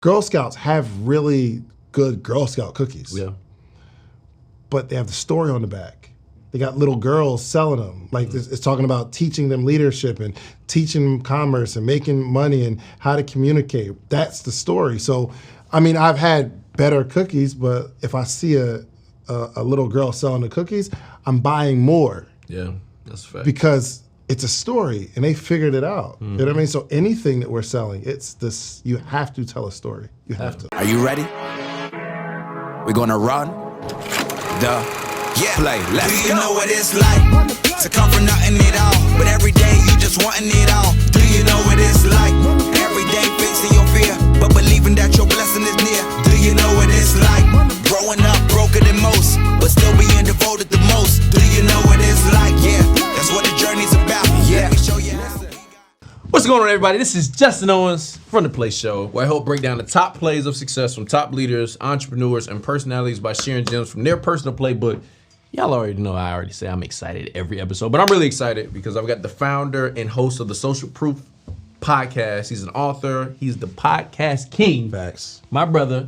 Girl Scouts have really good Girl Scout cookies. Yeah. But they have the story on the back. They got little girls selling them. Like it's talking about teaching them leadership and teaching them commerce and making money and how to communicate. That's the story. So, I mean, I've had better cookies, but if I see a little girl selling the cookies, I'm buying more. Yeah, that's a fact. Because it's a story and they figured it out. You know what I mean? So anything that we're selling, it's this, you have to tell a story. You have to. Are you ready? We're gonna run the play. Let's go. Do you know what it's like to come from nothing at all, but every day you just wanting it all? Do you know what it's like? Every day facing your fear, but believing that your blessing is near. Do you know what it's like? Growing up broker than most, but still being devoted the most. Do you know what it's like? Yeah, that's what the journey's about. Yeah. Let me show you how. What's going on, everybody? This is Justin Owens from The Play Show, where I help break down the top plays of success from top leaders, entrepreneurs, and personalities by sharing gems from their personal playbook. Y'all already know I already say I'm excited every episode, but I'm really excited because I've got the founder and host of the Social Proof podcast. He's an author. He's the podcast king. Facts. My brother,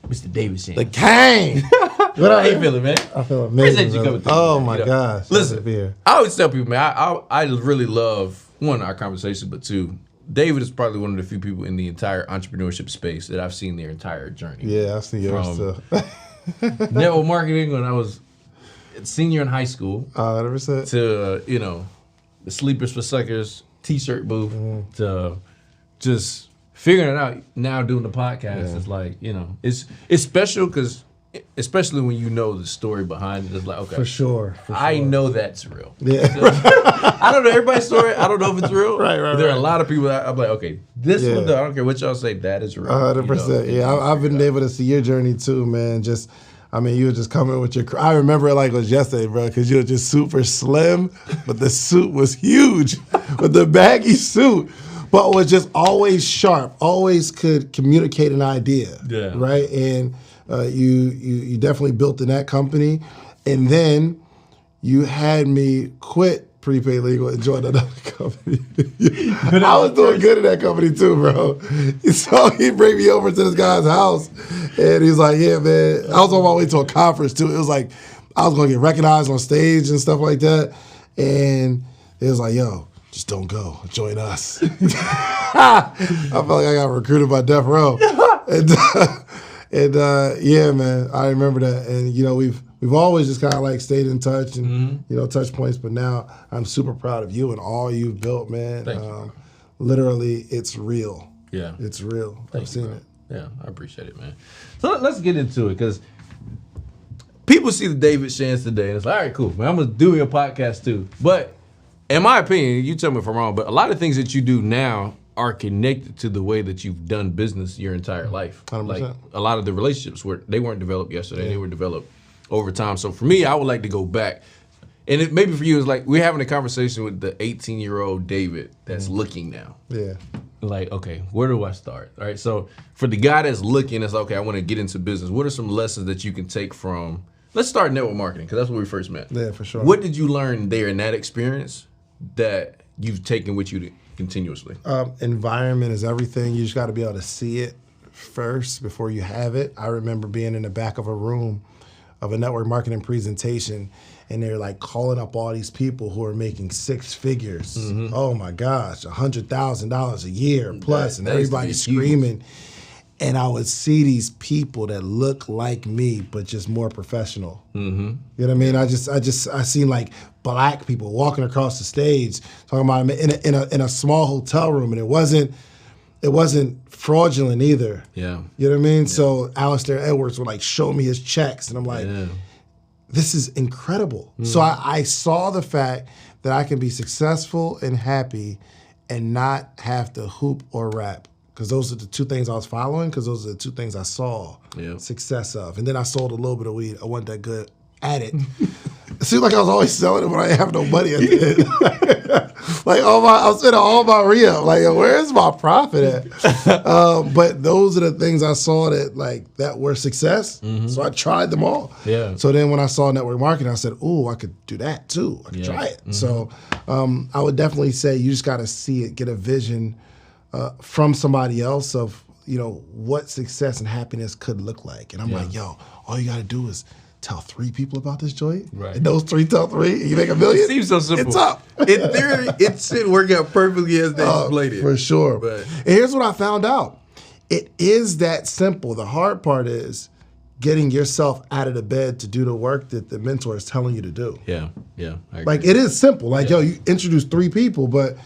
Mr. David Shands. The king. How you feeling, man? I feel amazing. Appreciate you coming through. Oh man. my gosh. Listen, I always tell people, man, I really love, one, our conversation, but two, David is probably one of the few people in the entire entrepreneurship space that I've seen their entire journey. Yeah, I've seen yours too. Network marketing when I was senior in high school. 100%. To, the Sleepers for Suckers t-shirt booth, to just figuring it out now doing the podcast. Yeah. It's like, it's special because especially when you know the story behind it. It's like, okay. For sure. I know that's real. Yeah. I don't know everybody's story. I don't know if it's real. Right. There are a lot of people that I'm like, okay, this one, I don't care what y'all say, that is real. 100%. Yeah, I've been able to see your journey too, man. You were just coming with your, I remember it like it was yesterday, bro, because you were just super slim, but the suit was huge with the baggy suit, but was just always sharp, always could communicate an idea. Yeah. Right? And you definitely built in that company. And then you had me quit Prepaid Legal and join another company. I was doing good in that company too, bro. So he bring me over to this guy's house, and he's like, yeah, man. I was on my way to a conference too. It was like, I was going to get recognized on stage and stuff like that. And it was like, yo, just don't go. Join us. I felt like I got recruited by Death Row. And yeah, man, I remember that. And, we've always just kind of like stayed in touch and, touch points. But now I'm super proud of you and all you've built, man. Thank you. Literally, it's real. Yeah. It's real. I've seen it. Yeah, I appreciate it, man. So let's get into it, because people see the David Shands today, and it's like, all right, cool, man, I'm going to do your podcast too. But in my opinion, you tell me if I'm wrong, but a lot of things that you do now are connected to the way that you've done business your entire life. 100%. Like a lot of the relationships they weren't developed yesterday, they were developed over time. So for me, I would like to go back. And it maybe for you, it's like we're having a conversation with the 18-year-old David that's looking now. Yeah. Like, okay, where do I start? All right, so for the guy that's looking, it's okay, I want to get into business. What are some lessons that you can take from, let's start network marketing, because that's where we first met. Yeah, for sure. What did you learn there in that experience that you've taken with you continuously? Environment is everything. You just got to be able to see it first before you have it. I remember being in the back of a room of a network marketing presentation, and they're like calling up all these people who are making six figures. Mm-hmm. Oh my gosh, $100,000 a year plus, and everybody's screaming. And I would see these people that look like me, but just more professional. Mm-hmm. You know what I mean? I seen like black people walking across the stage talking about in a small hotel room, and it wasn't fraudulent either. Yeah. You know what I mean? Yeah. So Alistair Edwards would like show me his checks, and I'm like, this is incredible. So I saw the fact that I can be successful and happy and not have to hoop or rap. Because those are the two things I was following, because those are the two things I saw success of. And then I sold a little bit of weed. I wasn't that good at it. It seemed like I was always selling it when I didn't have no money at the end. I was spending all my re-up. Like, where's my profit at? But those are the things I saw that were success. Mm-hmm. So I tried them all. Yeah. So then when I saw network marketing, I said, "Ooh, I could do that too. I could try it." Mm-hmm. So I would definitely say you just got to see it, get a vision from somebody else of what success and happiness could look like. And I'm like, yo, all you got to do is tell 3 people about this joint. Right. And those 3 tell 3, and you make $1 million. It seems so simple. It's up. In theory, it should work out perfectly as they explained it. For sure. But and here's what I found out. It is that simple. The hard part is getting yourself out of the bed to do the work that the mentor is telling you to do. Yeah. I agree. Like, it is simple. Like, yo, you introduce 3 people, but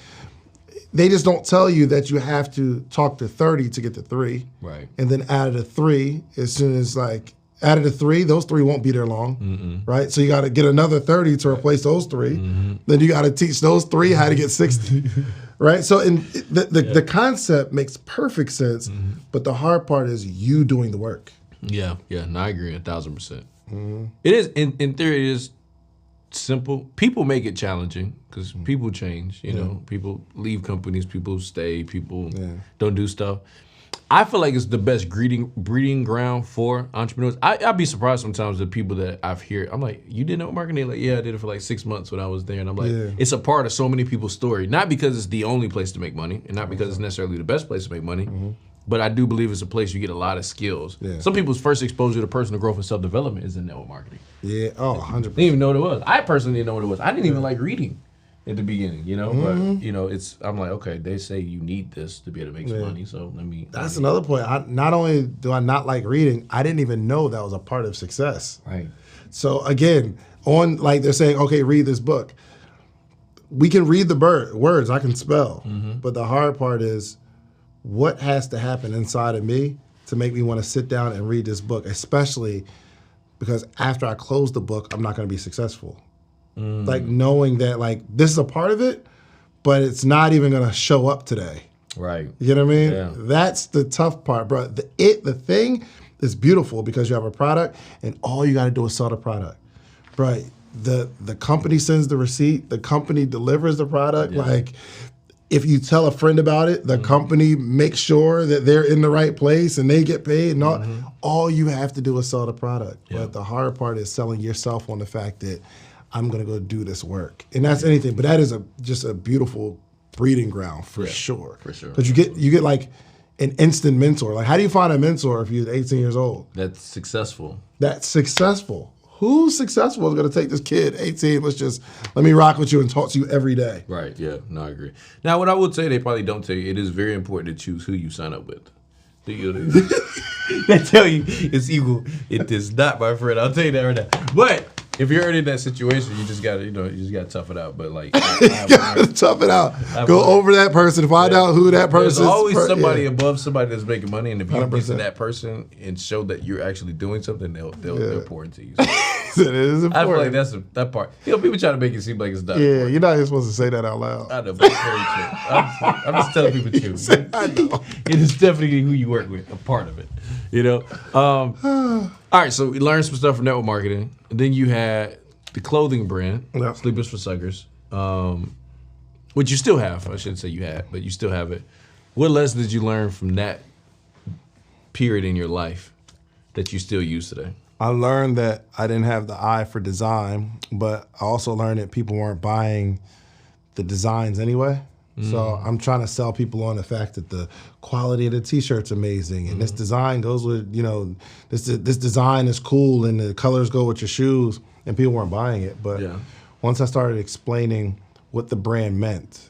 they just don't tell you that you have to talk to 30 to get to 3. Right. And then out of the 3, as soon as out of the 3, those 3 won't be there long, right? So you got to get another 30 to replace those 3. Then you got to teach those 3 how to get 60, right? So the concept makes perfect sense, but the hard part is you doing the work. Yeah, no, I agree 1,000%. It is, in theory, it is simple. People make it challenging because people change, you know. People leave companies, people stay, people don't do stuff. I feel like it's the best breeding ground for entrepreneurs. I'd be surprised sometimes the people that I've heard. I'm like, you did network marketing? Like, yeah, I did it for like 6 months when I was there. And I'm like, it's a part of so many people's story. Not because it's the only place to make money, and not because it's necessarily the best place to make money, but I do believe it's a place you get a lot of skills. Yeah. Some people's first exposure to personal growth and self-development is in network marketing. Yeah, 100%. They didn't even know what it was. I personally didn't know what it was. I didn't even like reading at the beginning, but I'm like, okay, they say you need this to be able to make some money, so let me. That's another point. Not only do I not like reading, I didn't even know that was a part of success. Right. So again, they're saying, okay, read this book. We can read the words, I can spell, but the hard part is what has to happen inside of me to make me want to sit down and read this book, especially because after I close the book, I'm not going to be successful. Like knowing that this is a part of it, but it's not even gonna show up today. Right. You know what I mean? Yeah. That's the tough part, bro. The thing is beautiful because you have a product and all you gotta do is sell the product. Bro, the company sends the receipt, the company delivers the product. Like if you tell a friend about it, the company makes sure that they're in the right place and they get paid and all you have to do is sell the product. Yeah. But the hard part is selling yourself on the fact that I'm gonna go do this work, and that's anything. But that is just a beautiful breeding ground for sure. For sure. Because you get like an instant mentor. Like, how do you find a mentor if you're 18 years old? That's successful. Who's successful is gonna take this kid 18? Let me rock with you and talk to you every day. Right. Yeah. No, I agree. Now, what I would say, they probably don't tell you. It is very important to choose who you sign up with. They tell you it's equal. It is not, my friend. I'll tell you that right now. But if you're already in that situation, you just gotta tough it out. But like, tough it out. Go over that person, find out who that person is. There's always somebody above somebody that's making money, and if you get to that person and show that you're actually doing something, they'll pour into you. So it is important. I feel like that's that part. People try to make it seem like it's not. Yeah, you're not even supposed to say that out loud. I know, but it's very true. I'm just telling people the truth. I know. It is definitely who you work with, a part of it. All right, so we learned some stuff from network marketing. And then you had the clothing brand, Sleepers for Suckers, which you still have. I shouldn't say you had, but you still have it. What lesson did you learn from that period in your life that you still use today? I learned that I didn't have the eye for design, but I also learned that people weren't buying the designs anyway. So I'm trying to sell people on the fact that the quality of the t-shirt's amazing and this design goes with, this design is cool and the colors go with your shoes, and people weren't buying it. But once I started explaining what the brand meant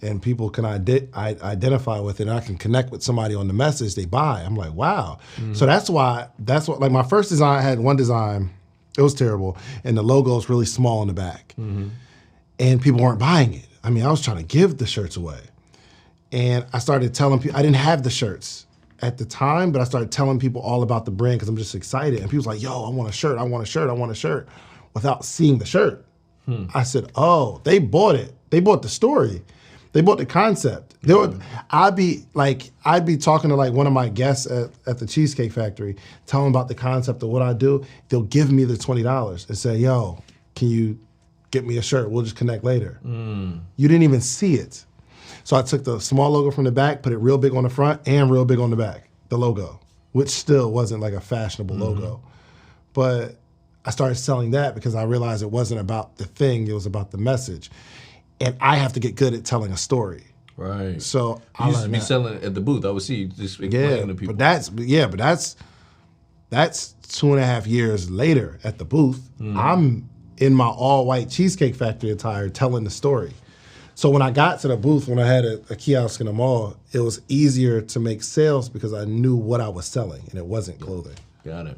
and people can identify with it and I can connect with somebody on the message they buy, I'm like, wow. So that's what, like my first design, I had one design, it was terrible, and the logo is really small in the back. And people weren't buying it. I mean, I was trying to give the shirts away. And I started telling people, I didn't have the shirts at the time, but I started telling people all about the brand because I'm just excited. And people's like, yo, I want a shirt, I want a shirt, I want a shirt, without seeing the shirt. I said, oh, they bought it. They bought the story. They bought the concept. I'd be talking to like one of my guests at the Cheesecake Factory, telling them about the concept of what I do. They'll give me the $20 and say, yo, can you get me a shirt? We'll just connect later. You didn't even see it. So I took the small logo from the back, put it real big on the front and real big on the back, the logo, which still wasn't like a fashionable logo. But I started selling that because I realized it wasn't about the thing, it was about the message. And I have to get good at telling a story. Right. So I used to be selling at the booth. I would see you just explaining to people. But that's 2.5 years later at the booth. I'm in my all-white Cheesecake Factory attire telling the story. So when I got to the booth, when I had a kiosk in the mall, it was easier to make sales because I knew what I was selling, and it wasn't clothing. Got it.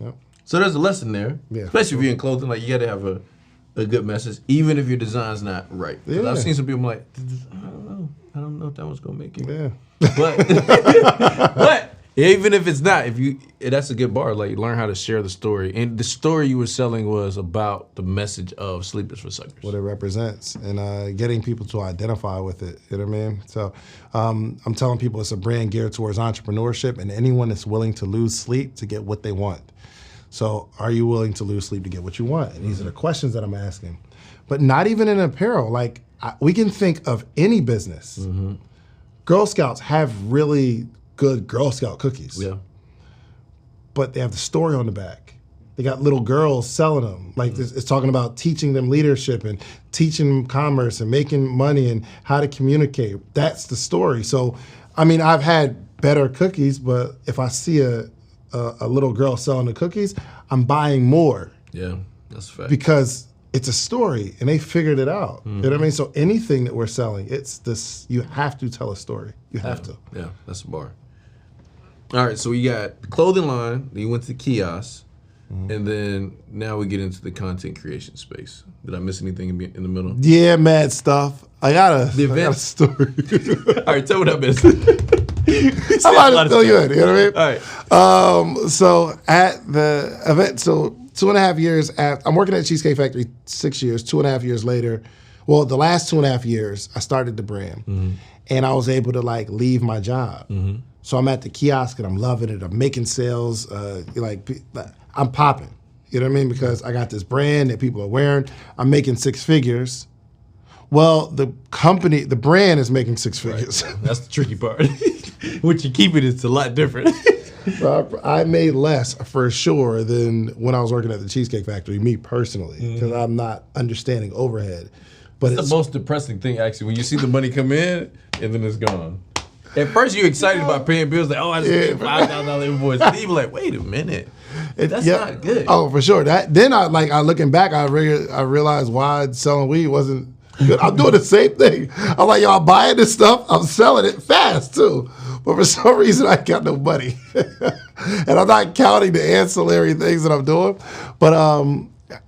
Yep. So there's a lesson there, especially if you're in clothing. Like, you got to have a good message, even if your design's not right. Because I've seen some people like, I don't know if that one's gonna make it. Yeah. But even if it's not, that's a good bar. Like, learn how to share the story, and the story you were selling was about the message of Sleepers for Suckers. What it represents, and getting people to identify with it. You know what I mean? So I'm telling people it's a brand geared towards entrepreneurship and anyone that's willing to lose sleep to get what they want. So are you willing to lose sleep to get what you want? And these are the questions that I'm asking. But not even in apparel. Like, we can think of any business. Girl Scouts have really good Girl Scout cookies. Yeah. But they have the story on the back. They got little girls selling them. Like, it's talking about teaching them leadership and teaching them commerce and making money and how to communicate. That's the story. So, I mean, I've had better cookies, but if I see a little girl selling the cookies, I'm buying more. Yeah, that's a fact. Because it's a story, and they figured it out. You know what I mean? So anything that we're selling, it's this, you have to tell a story. You have to. Yeah, that's a bar. All right, so we got the clothing line, then you went to the kiosk, and then now we get into the content creation space. Did I miss anything in the middle? Yeah, mad stuff. I got a story. All right, tell me what I missed. I'm about to fill you in, you know what I mean? All right. So at the event, 2.5 years after, I'm working at Cheesecake Factory 6 years, 2.5 years later. Well, the last 2.5 years, I started the brand, and I was able to like leave my job. So I'm at the kiosk and I'm loving it. I'm making sales. I'm popping. You know what I mean? Because I got this brand that people are wearing. I'm making 6 figures. Well, the brand is making 6 figures. Right. That's the tricky part. What you keep it's a lot different. I made less for sure than when I was working at the Cheesecake Factory, me personally, because I'm not understanding overhead. But it's the most depressing thing, actually, when you see the money come in and then it's gone. At first, you're excited about paying bills, like, I just paid $5,000 invoice. And then you're like, wait a minute. That's not good. Oh, for sure. Then I looking back, I realized why selling weed wasn't good. I'm doing the same thing. I'm like, I'm buying this stuff. I'm selling it fast, too. But for some reason, I got no money. And I'm not counting the ancillary things that I'm doing. But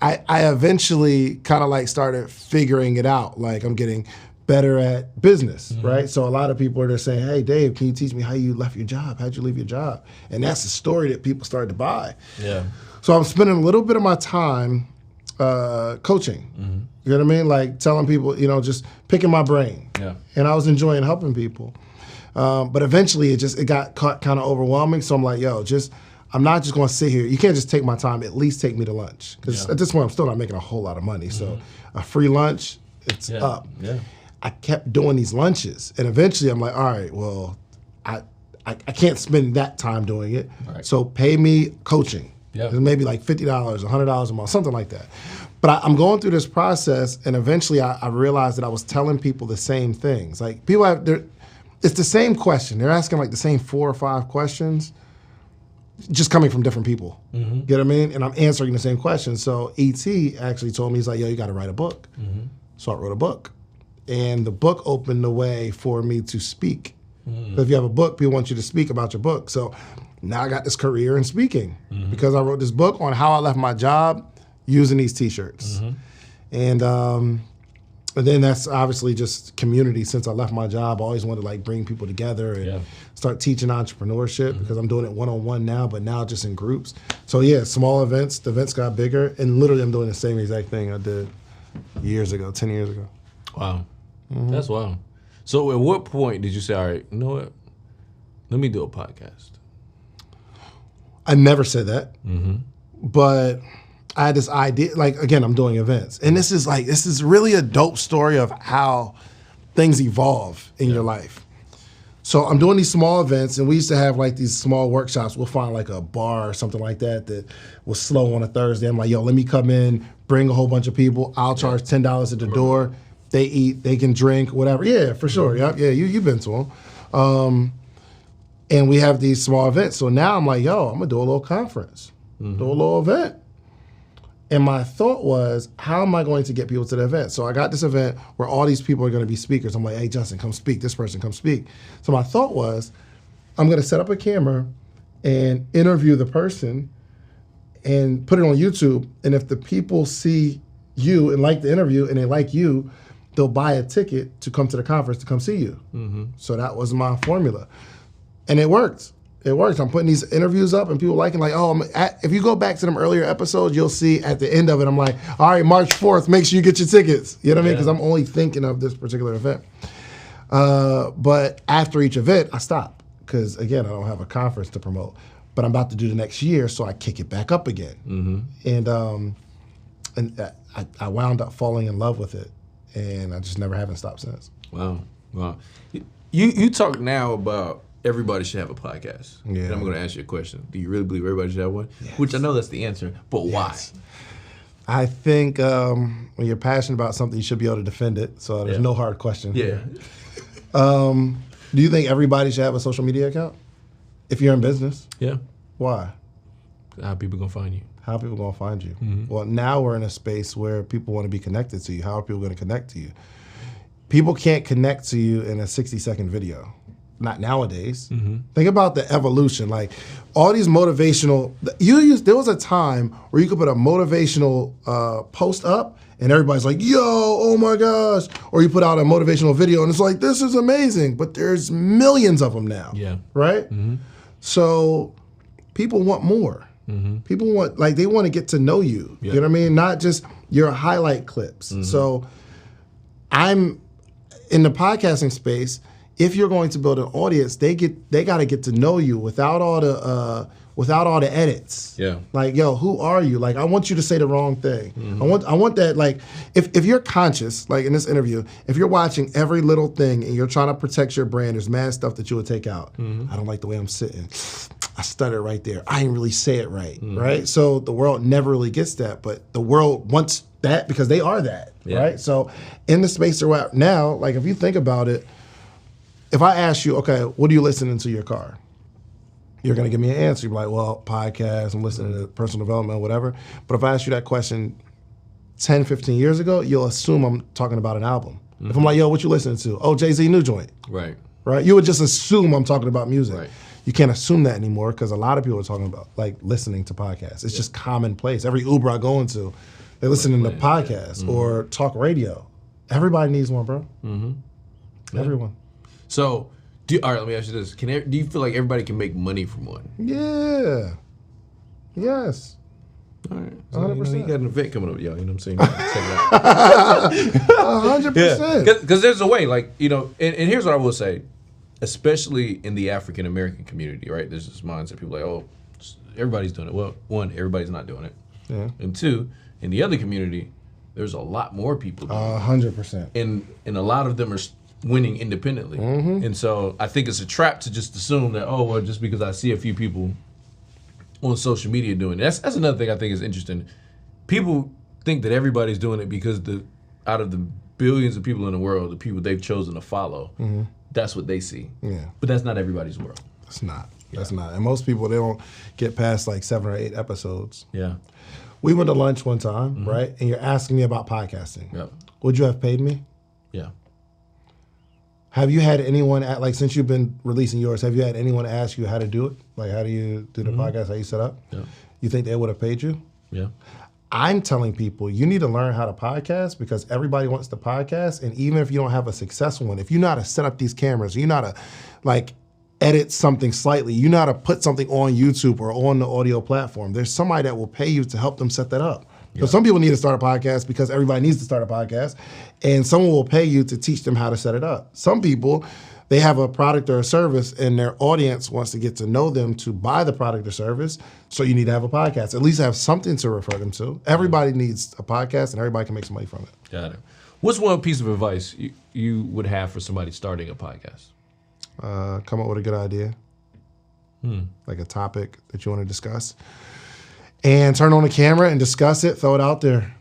I eventually kind of like started figuring it out. Like, I'm getting better at business, right? So a lot of people are there saying, hey, Dave, can you teach me how you left your job? How'd you leave your job? And that's the story that people started to buy. Yeah. So I'm spending a little bit of my time coaching. You know what I mean? Like telling people, just picking my brain. Yeah. And I was enjoying helping people. But eventually it got kind of overwhelming. So I'm like, I'm not just going to sit here. You can't just take my time. At least take me to lunch. Because at this point, I'm still not making a whole lot of money. So a free lunch, it's up. Yeah. I kept doing these lunches. And eventually I'm like, all right, well, I can't spend that time doing it. Right. So pay me coaching. Yeah. Maybe like $50, $100 a month, something like that. But I'm going through this process, and eventually I realized that I was telling people the same things. Like people it's the same question. They're asking like the same 4 or 5 questions, just coming from different people. You know what I mean? And I'm answering the same questions. So E.T. actually told me, he's like, yo, you got to write a book. So I wrote a book. And the book opened the way for me to speak. If you have a book, people want you to speak about your book. So now I got this career in speaking because I wrote this book on how I left my job using these T-shirts. And then that's obviously just community. Since I left my job, I always wanted to like bring people together and start teaching entrepreneurship because I'm doing it one-on-one now, but now just in groups. So yeah, small events, the events got bigger, and literally I'm doing the same exact thing I did 10 years ago. Wow. That's wild. So at what point did you say, all right, you know what? Let me do a podcast? I never said that. But I had this idea, like, again, I'm doing events. And this is really a dope story of how things evolve in your life. So I'm doing these small events, and we used to have like these small workshops. We'll find like a bar or something like that was slow on a Thursday. I'm like, yo, let me come in, bring a whole bunch of people. I'll charge $10 at the door. They eat, they can drink, whatever. Yeah, for sure. Yep. Yeah, you've been to them. And we have these small events. So now I'm like, yo, I'm going to do a little conference, do a little event. And my thought was, how am I going to get people to the event? So I got this event where all these people are going to be speakers. I'm like, hey, Justin, come speak. This person, come speak. So my thought was, I'm going to set up a camera and interview the person and put it on YouTube. And if the people see you and like the interview and they like you, they'll buy a ticket to come to the conference to come see you. So that was my formula. And it worked. It works. I'm putting these interviews up and people liking like, oh, if you go back to them earlier episodes, you'll see at the end of it, I'm like, all right, March 4th, make sure you get your tickets. You know what I mean? Because I'm only thinking of this particular event. But after each event, I stop. Because again, I don't have a conference to promote. But I'm about to do the next year, so I kick it back up again. And I wound up falling in love with it. And I just never haven't stopped since. Wow. You talk now about everybody should have a podcast. Yeah. And I'm going to ask you a question. Do you really believe everybody should have one? Yes. Which I know that's the answer, but why? I think when you're passionate about something, you should be able to defend it. So there's no hard question. Yeah. Do you think everybody should have a social media account if you're in business? Yeah. Why? How are people going to find you? How are people going to find you? Well, now we're in a space where people want to be connected to you. How are people going to connect to you? People can't connect to you in a 60-second video. Not nowadays. Think about the evolution. Like all these motivational, there was a time where you could put a motivational post up and everybody's like, yo, oh my gosh. Or you put out a motivational video and it's like, this is amazing. But there's millions of them now. Yeah. Right? So people want more. People want, like, they want to get to know you. You know what I mean? Not just your highlight clips. So I'm in the podcasting space. If you're going to build an audience, they got to get to know you without all the edits. Yeah. Like, yo, who are you? Like, I want you to say the wrong thing. I want that. Like, if you're conscious, like in this interview, if you're watching every little thing and you're trying to protect your brand, there's mad stuff that you would take out. I don't like the way I'm sitting. I stutter right there. I didn't really say it right. Right. So the world never really gets that, but the world wants that because they are that. Right. So in the space they're at now, like if you think about it. If I ask you, okay, what are you listening to in your car? You're going to give me an answer. You're like, well, podcasts, I'm listening to personal development, whatever. But if I ask you that question 10, 15 years ago, you'll assume I'm talking about an album. If I'm like, yo, what you listening to? Oh, Jay-Z new joint. Right. You would just assume I'm talking about music. Right. You can't assume that anymore because a lot of people are talking about like listening to podcasts. It's just commonplace. Every Uber I go into, they're listening to podcasts or talk radio. Everybody needs one, bro. Everyone. So, all right, let me ask you this. Do you feel like everybody can make money from one? Yeah. Yes. All right. So, 100%. You got an event coming up, y'all. You know what I'm saying? 100%. Because there's a way, like, you know, and here's what I will say, especially in the African American community, right? There's this mindset. People are like, oh, everybody's doing it. Well, one, everybody's not doing it. Yeah. And two, in the other community, there's a lot more people doing it. 100%. And a lot of them are winning independently. And so I think it's a trap to just assume that, oh, well, just because I see a few people on social media doing it. That's another thing I think is interesting. People think that everybody's doing it because out of the billions of people in the world, the people they've chosen to follow, that's what they see. Yeah. But that's not everybody's world. It's not. That's not. And most people, they don't get past like 7 or 8 episodes. Yeah. We went to lunch one time, right? And you're asking me about podcasting. Yeah. Would you have paid me? Yeah. Have you had anyone, like since you've been releasing yours, have you had anyone ask you how to do it? Like how do you do the podcast, how you set up? Yeah. You think they would have paid you? Yeah. I'm telling people, you need to learn how to podcast because everybody wants to podcast. And even if you don't have a successful one, if you know how to set up these cameras, you know how to like edit something slightly, you know how to put something on YouTube or on the audio platform, there's somebody that will pay you to help them set that up. Yeah. So some people need to start a podcast because everybody needs to start a podcast, and someone will pay you to teach them how to set it up. Some people, they have a product or a service, and their audience wants to get to know them to buy the product or service, so you need to have a podcast. At least have something to refer them to. Everybody needs a podcast, and everybody can make some money from it. Got it. What's one piece of advice you would have for somebody starting a podcast? Come up with a good idea, like a topic that you want to discuss. And turn on the camera and discuss it, throw it out there.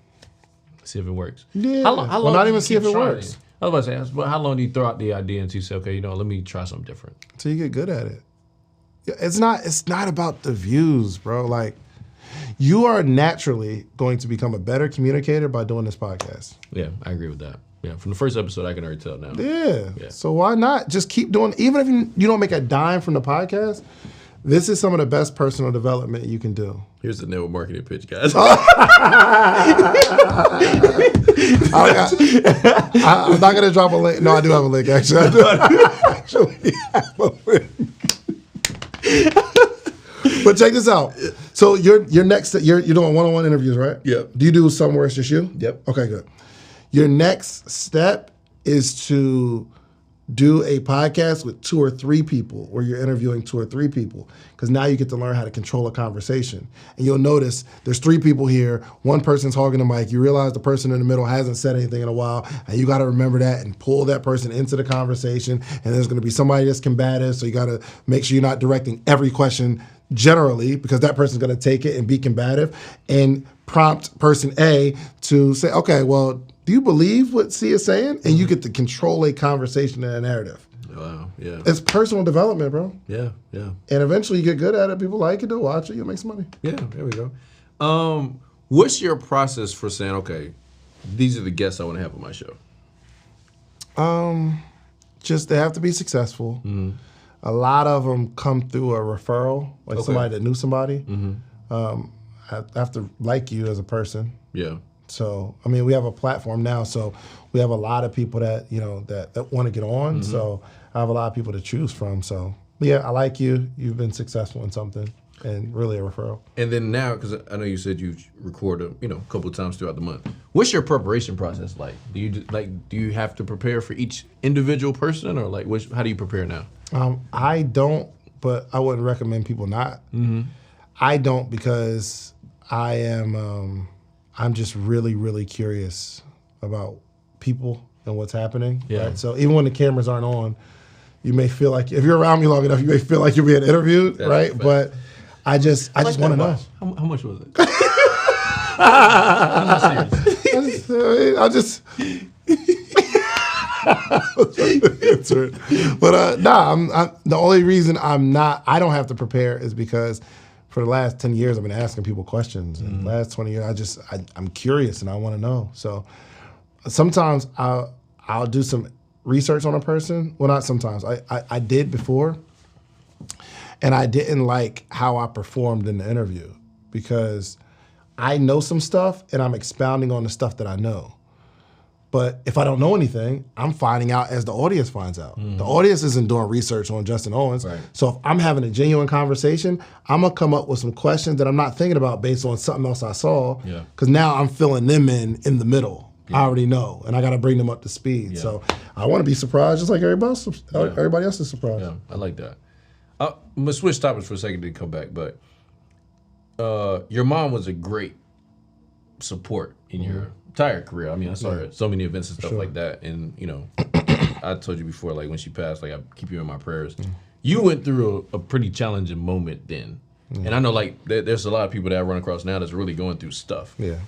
See if it works. Yeah. How long Well, not do even you see if keep it trying works. I was about to say, how long do you throw out the idea until you say, okay, let me try something different? Until you get good at it. It's not about the views, bro. Like, you are naturally going to become a better communicator by doing this podcast. Yeah, I agree with that. Yeah, from the first episode, I can already tell now. Yeah. So why not just keep doing, even if you don't make a dime from the podcast, this is some of the best personal development you can do. Here's the network marketing pitch, guys. I'm not going to drop a link. No, I do have a link, actually. I do actually have a link. But check this out. So you're doing one-on-one interviews, right? Yep. Do you do some where it's just you? Yep. Okay, good. Your next step is to do a podcast with 2 or 3 people where you're interviewing 2 or 3 people, because now you get to learn how to control a conversation. And you'll notice there's 3 people here, one person's hogging the mic, you realize the person in the middle hasn't said anything in a while, and you gotta remember that and pull that person into the conversation, and there's gonna be somebody that's combative, so you gotta make sure you're not directing every question generally, because that person's gonna take it and be combative, and prompt person A to say, okay, well, do you believe what C is saying? And you get to control a conversation and a narrative. Wow, yeah. It's personal development, bro. Yeah. And eventually you get good at it. People like it, they'll watch it, you'll make some money. Yeah, there we go. What's your process for saying, okay, these are the guests I want to have on my show? Just they have to be successful. Mm-hmm. A lot of them come through a referral, like somebody that knew somebody. Mm-hmm. I have to like you as a person. Yeah. So, I mean, we have a platform now, so we have a lot of people that, that want to get on. Mm-hmm. So I have a lot of people to choose from. So, yeah, I like you. You've been successful in something, and really a referral. And then now, because I know you said you record a couple of times throughout the month. What's your preparation process like? Do you have to prepare for each individual person, or how do you prepare now? I don't, but I wouldn't recommend people not. Mm-hmm. I don't, because I am. I'm just really, really curious about people and what's happening. Yeah. Right? So even when the cameras aren't on, you may feel like, if you're around me long enough, you may feel like you're being interviewed, right? But I just want to know. How much was it? I'll just answer it. But I'm the only reason I don't have to prepare is because for the last 10 years, I've been asking people questions. And the last 20 years, I'm curious and I want to know. So sometimes I'll do some research on a person. Well, not sometimes. I did before, and I didn't like how I performed in the interview, because I know some stuff and I'm expounding on the stuff that I know. But if I don't know anything, I'm finding out as the audience finds out. The audience isn't doing research on Justin Owens. Right. So if I'm having a genuine conversation, I'm going to come up with some questions that I'm not thinking about based on something else I saw. Because now I'm filling them in the middle. I already know, and I got to bring them up to speed. Yeah. So I want to be surprised just like everybody else is surprised. Yeah, I like that. I'm going to switch topics for a second to come back, but your mom was a great support in your entire career. I mean, I saw her at so many events and stuff like that. And, I told you before, when she passed, I keep you in my prayers. You went through a pretty challenging moment then. And I know, there's a lot of people that I run across now that's really going through stuff. Yeah.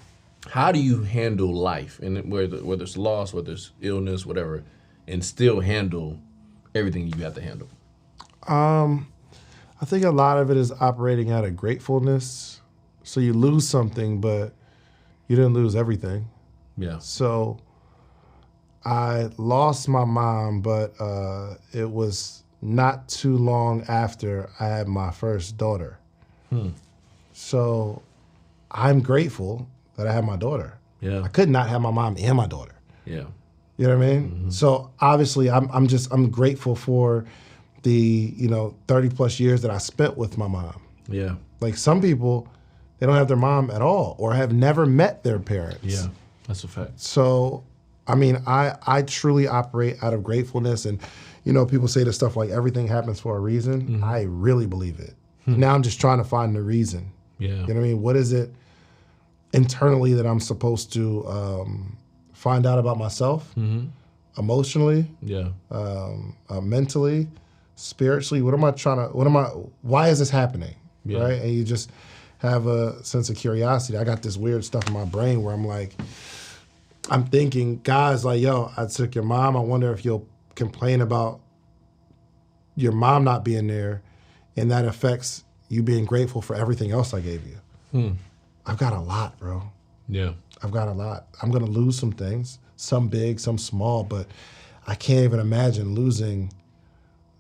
How do you handle life, and whether it's loss, whether it's illness, whatever, and still handle everything you have to handle? I think a lot of it is operating out of gratefulness. So you lose something, but you didn't lose everything. Yeah. So I lost my mom, but it was not too long after I had my first daughter. So I'm grateful that I had my daughter. Yeah. I could not have my mom and my daughter. Yeah. You know what I mean? Mm-hmm. So obviously I'm grateful for the 30 plus years that I spent with my mom. Yeah. Like some people, they don't have their mom at all or have never met their parents. Yeah, that's a fact. So, I mean, I truly operate out of gratefulness, and people say this stuff like everything happens for a reason. Mm-hmm. I really believe it. Now I'm just trying to find the reason. Yeah. You know what I mean? What is it internally that I'm supposed to find out about myself, emotionally, mentally, spiritually? Why is this happening? Yeah. Right? And you just have a sense of curiosity. I got this weird stuff in my brain where I'm like, I'm thinking, guys, like, yo, I took your mom. I wonder if you'll complain about your mom not being there, and that affects you being grateful for everything else I gave you. I've got a lot, bro. Yeah. I've got a lot. I'm going to lose some things, some big, some small, but I can't even imagine losing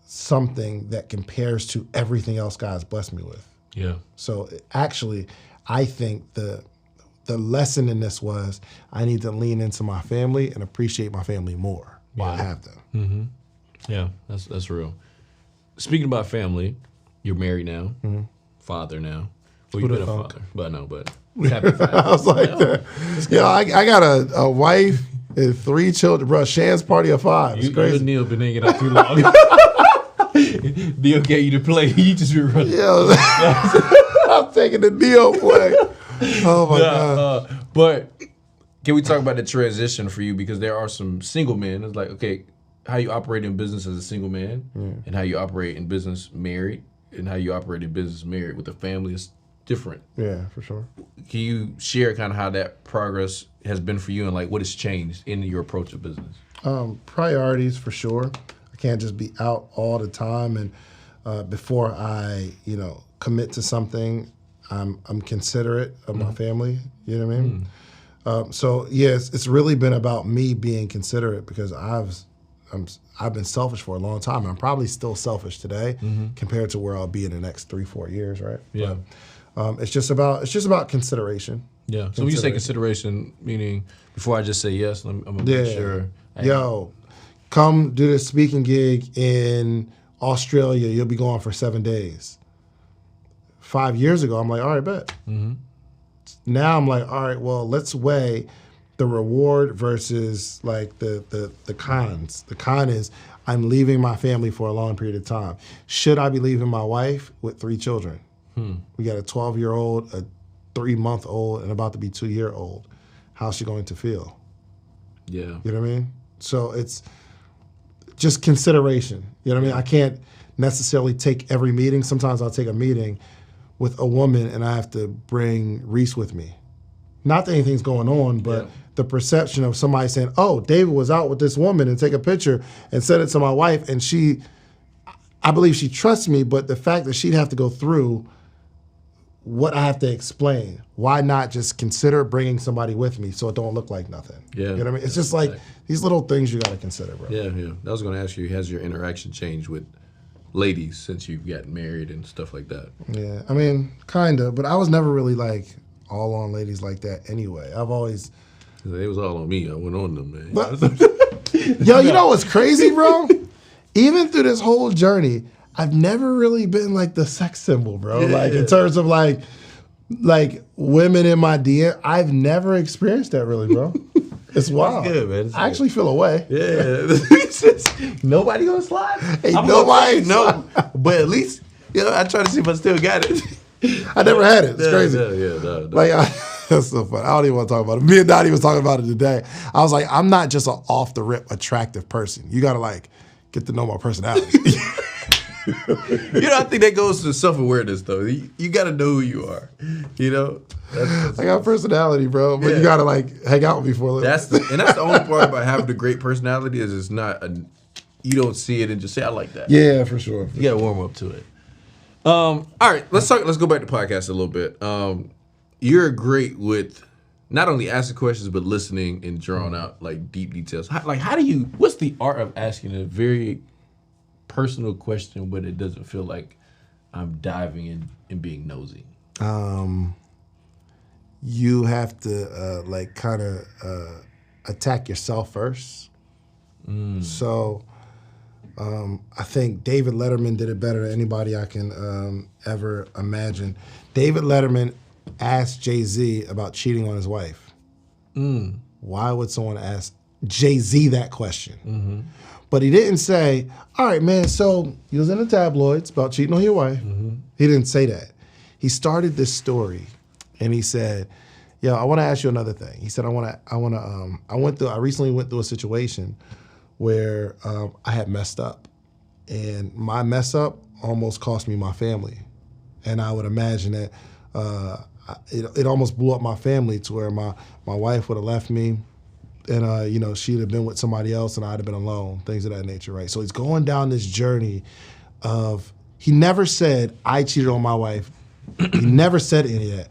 something that compares to everything else God's blessed me with. Yeah. So actually, I think the lesson in this was I need to lean into my family and appreciate my family more while I have them. Mm-hmm. Yeah, that's real. Speaking about family, you're married now, father now. Well, you've been a father, but happy father. I was like, yeah, I got a wife and 3 children, bro. Shands party of 5. It's crazy. You and Neil been hanging out too long. Neil gave you to play. You just been running. Yeah, I'm taking the Neil play. Oh my God. But can we talk about the transition for you? Because there are some single men. It's like, okay, how you operate in business as a single man and how you operate in business married and how you operate in business married with a family is different. Yeah, for sure. Can you share kind of how that progress has been for you and like what has changed in your approach to business? Priorities for sure. I can't just be out all the time, and before I, commit to something, I'm considerate of my family. You know what I mean? So yes, it's really been about me being considerate because I've been selfish for a long time. I'm probably still selfish today compared to where I'll be in the next 3-4 years, right? Yeah. But, it's just about consideration. Yeah. So when you say consideration, meaning before I just say yes, I'm gonna make sure. Yo, come do this speaking gig in Australia. You'll be gone for 7 days. 5 years ago, I'm like, all right, bet. Now I'm like, all right, well, let's weigh the reward versus like the cons. The con is I'm leaving my family for a long period of time. Should I be leaving my wife with 3 children? We got a 12-year-old, a 3-month-old, and about to be 2-year-old. How's she going to feel? Yeah. You know what I mean? So it's just consideration. You know what I mean? I can't necessarily take every meeting. Sometimes I'll take a meeting with a woman and I have to bring Reese with me. Not that anything's going on, but the perception of somebody saying, oh, David was out with this woman, and take a picture and send it to my wife, and I believe she trusts me, but the fact that she'd have to go through what I have to explain, why not just consider bringing somebody with me so it don't look like nothing? Yeah. You know what I mean? It's just like these little things you got to consider, bro. Yeah. I was going to ask you, has your interaction changed with ladies since you've gotten married and stuff like that? Yeah, I mean, kind of, but I was never really like all on ladies like that anyway. I've always... It was all on me. I went on them, man. But, yo, you know what's crazy, bro? Even through this whole journey, I've never really been like the sex symbol, bro. Like in terms of like women in my DM, I've never experienced that really, bro. It's wild. That's good, man. I actually feel away. Yeah. Nobody gonna slide? Ain't nobody no. But at least, I try to see if I still got it. I never had it. It's crazy. No. Like, that's so funny. I don't even want to talk about it. Me and Dottie was talking about it today. I was like, I'm not just an off-the-rip attractive person. You got to, like, get to know my personality. I think that goes to self-awareness, though. You got to know who you are, That's I got personality, bro, but you got to, like, hang out with me for a little That's the only part about having a great personality is it's not you don't see it and just say, I like that. Yeah, for sure. You got to warm up to it. All right, let's go back to podcast a little bit. You're great with not only asking questions but listening and drawing out like deep details. What's the art of asking a very personal question but it doesn't feel like I'm diving in and being nosy? You have to kind of attack yourself first. So I think David Letterman did it better than anybody I can ever imagine. David Letterman asked Jay-Z about cheating on his wife. Why would someone ask Jay-Z that question? But he didn't say, all right, man, so you was in the tabloids about cheating on your wife. He didn't say that. He started this story and he said, yo, I want to ask you another thing. He said, I recently went through a situation where I had messed up, and my mess up almost cost me my family. And I would imagine that it almost blew up my family to where my wife would have left me, And, you know, she'd have been with somebody else and I'd have been alone, things of that nature, right? So he's going down this journey of, he never said, I cheated on my wife. He never said any of that.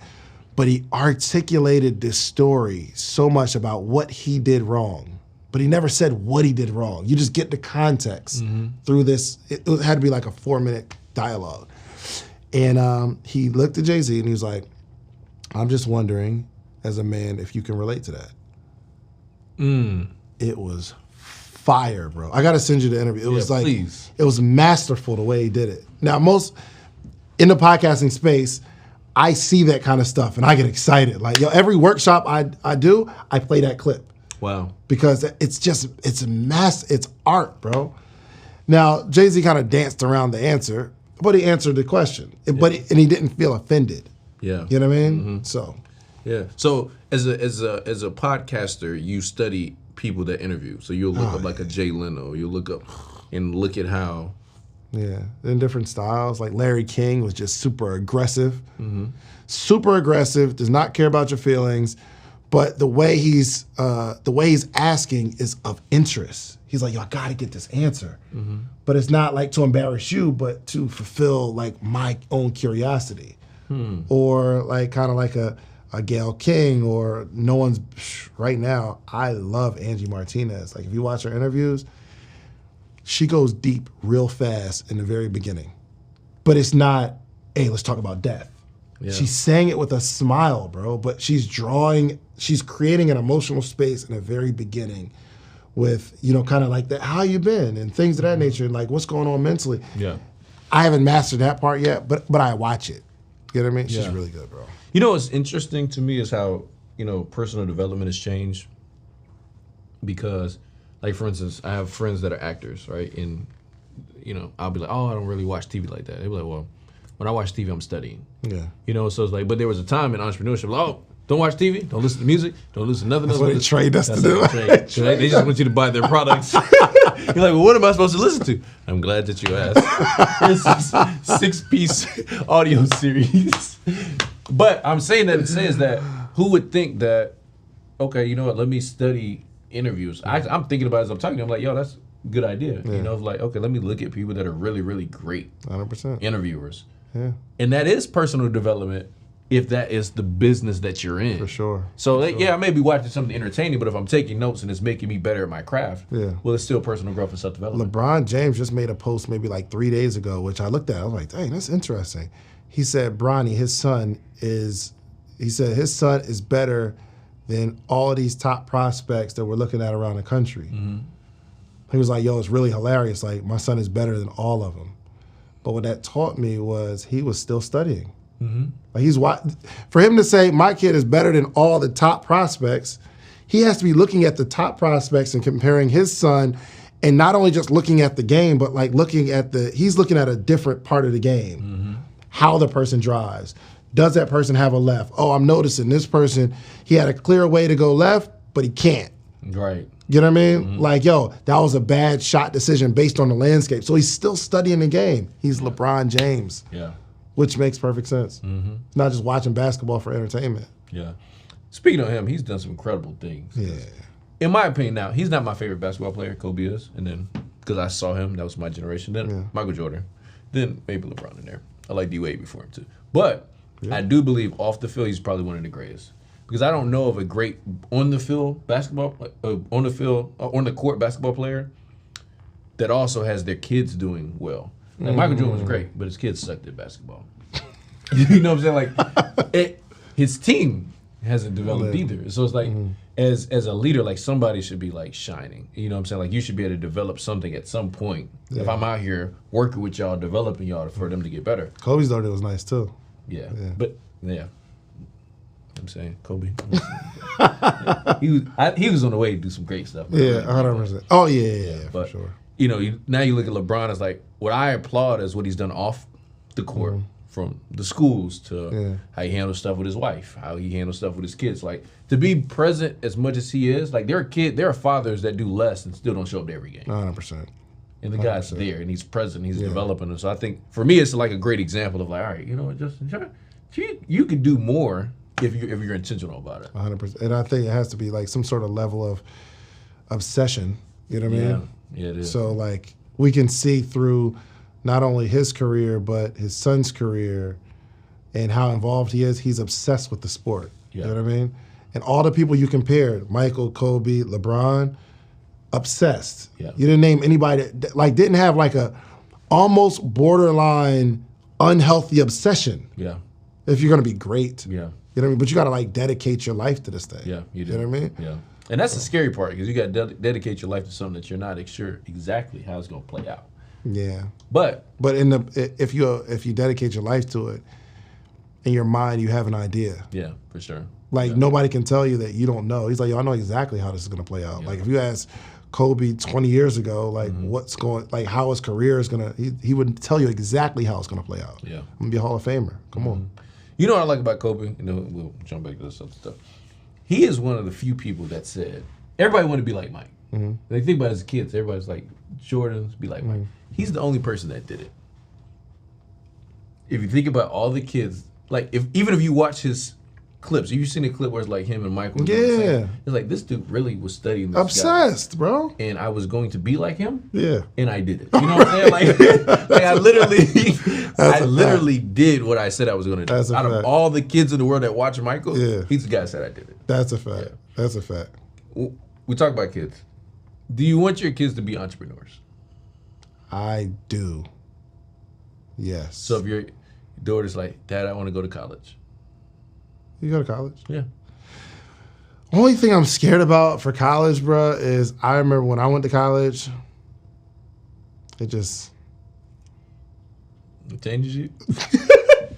But he articulated this story so much about what he did wrong. But he never said what he did wrong. You just get the context through this. It had to be like a 4-minute dialogue. And he looked at Jay-Z and he was like, I'm just wondering, as a man, if you can relate to that. It was fire, bro. I got to send you the interview. It was like, please. It was masterful the way he did it. Now, most in the podcasting space, I see that kind of stuff and I get excited. Like, yo, every workshop I do, I play that clip. Wow. Because it's art, bro. Now, Jay-Z kind of danced around the answer, but he answered the question. And he didn't feel offended. Yeah. You know what I mean? So. Yeah. So as a podcaster, you study people that interview. So you'll look up like a Jay Leno. You'll look up and look at how. Yeah, in different styles. Like Larry King was just super aggressive. Super aggressive, does not care about your feelings, but the way he's asking is of interest. He's like, yo, I gotta get this answer. But it's not like to embarrass you, but to fulfill like my own curiosity. Or like kind of like a Gayle King, or no one's, right now, I love Angie Martinez. Like if you watch her interviews, she goes deep real fast in the very beginning. But it's not, hey, let's talk about death. Yeah. She's saying it with a smile, bro, but she's creating an emotional space in the very beginning with, you know, kind of like that, how you been, and things of that nature, and like what's going on mentally. Yeah. I haven't mastered that part yet, but I watch it. You know what I mean? She's really good, bro. You know what's interesting to me is how, you know, personal development has changed. Because, like, for instance, I have friends that are actors, right? And, you know, I'll be like, oh, I don't really watch TV like that. They'll be like, well, when I watch TV, I'm studying. Yeah. You know, so it's like, but there was a time in entrepreneurship, like, oh, don't watch TV, don't listen to music, don't listen to nothing else. That's what they trained us to do. They just want you to buy their products. You're like, well, what am I supposed to listen to? I'm glad that you asked. It's a 6-piece audio series. But I'm saying that it says that who would think that, okay, you know what, let me study interviews. I'm thinking about it as I'm talking to them, I'm like, yo, that's a good idea. You know, like, okay, let me look at people that are really, really great 100% interviewers. Yeah. And that is personal development if that is the business that you're in. For sure. So, yeah, I may be watching something entertaining, but if I'm taking notes and it's making me better at my craft, well, it's still personal growth and self-development. LeBron James just made a post maybe like 3 days ago, which I looked at. I was like, dang, that's interesting. He said, Bronny, his son is better than all of these top prospects that we're looking at around the country. He was like, yo, it's really hilarious. Like, my son is better than all of them. But what that taught me was he was still studying. Like for him to say my kid is better than all the top prospects, he has to be looking at the top prospects and comparing his son, and not only just looking at the game, but like he's looking at a different part of the game. How the person drives. Does that person have a left? Oh, I'm noticing this person, he had a clear way to go left, but he can't. Right. You know what I mean? Like, yo, that was a bad shot decision based on the landscape. So he's still studying the game. He's LeBron James. Yeah. Which makes perfect sense. Not just watching basketball for entertainment. Yeah. Speaking of him, he's done some incredible things. Yeah. In my opinion, now, he's not my favorite basketball player. Kobe is. And then, because I saw him, that was my generation. Then Michael Jordan. Then maybe LeBron in there. I like D-Wade before him, too. But I do believe off the field, he's probably one of the greatest. Because I don't know of a great on the field basketball, on the court basketball player that also has their kids doing well. Like Michael Jordan was great, but his kids sucked at basketball. You know what I'm saying? Like, his team hasn't developed either. So it's like, as a leader, like somebody should be like shining. You know what I'm saying? Like you should be able to develop something at some point. If I'm out here working with y'all, developing y'all for them to get better. Kobe's daughter was nice too. Yeah. But I'm saying Kobe. He was on the way to do some great stuff. Yeah, 100%. Oh yeah, but, for sure. You know, now you look at LeBron as like, what I applaud is what he's done off the court, from the schools to how he handles stuff with his wife, how he handles stuff with his kids. Like, to be present as much as he is, like there are fathers that do less and still don't show up to every game. 100%. And the guy's there and he's present, he's developing them. So I think for me it's like a great example of like, all right, you know what, Justin, you could do more if you're intentional about it. 100%. And I think it has to be like some sort of level of obsession. You know what I mean? Yeah, it is. So like we can see through not only his career but his son's career and how involved he is. He's obsessed with the sport. Yeah. You know what I mean? And all the people you compared, Michael, Kobe, LeBron, obsessed. Yeah. You didn't name anybody that like didn't have like a almost borderline unhealthy obsession. Yeah. If you're gonna be great. Yeah. You know what I mean? But you gotta like dedicate your life to this thing. Yeah, you do. You know what I mean? Yeah. And that's the scary part because you got to dedicate your life to something that you're not sure exactly how it's going to play out. Yeah. But if you dedicate your life to it, in your mind you have an idea. Yeah, for sure. Like nobody can tell you that you don't know. He's like, yo, I know exactly how this is gonna play out. Yeah. Like if you ask Kobe 20 years ago, like how his career is gonna, he would tell you exactly how it's gonna play out. Yeah. I'm gonna be a Hall of Famer. Come on. You know what I like about Kobe? You know, we'll jump back to this other stuff. He is one of the few people that said everybody wanted to be like Mike. They think about it as kids, everybody's like Jordan's be like Mike. He's the only person that did it. If you think about all the kids, like even if you watch his clips, you've seen a clip where it's like him and Michael. Yeah. It's like this dude really was studying this Obsessed, guy, bro. and I was going to be like him. Yeah. And I did it. You know what I'm saying? Like I literally did what I said I was going to do. That's a Out fact. of all the kids in the world that watch Michael, Yeah. he's the guy that said I did it. That's a fact. Yeah. That's a fact. We talk about kids. Do you want your kids to be entrepreneurs? I do. Yes. So if your daughter's like, Dad, I want to go to college. You go to college? Yeah. Only thing I'm scared about for college, bro, is I remember when I went to college, it changes you?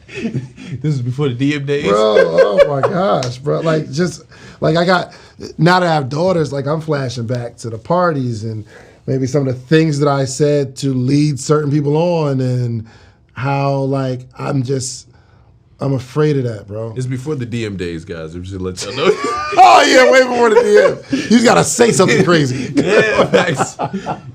This is before the DM days? bro, oh my gosh, bro. Like now that I have daughters, like I'm flashing back to the parties and maybe some of the things that I said to lead certain people on and how like I'm afraid of that, bro. It's before the DM days, guys. I'm just let y'all know. Oh yeah, way before the DM. You gotta say something crazy. Yeah, nice.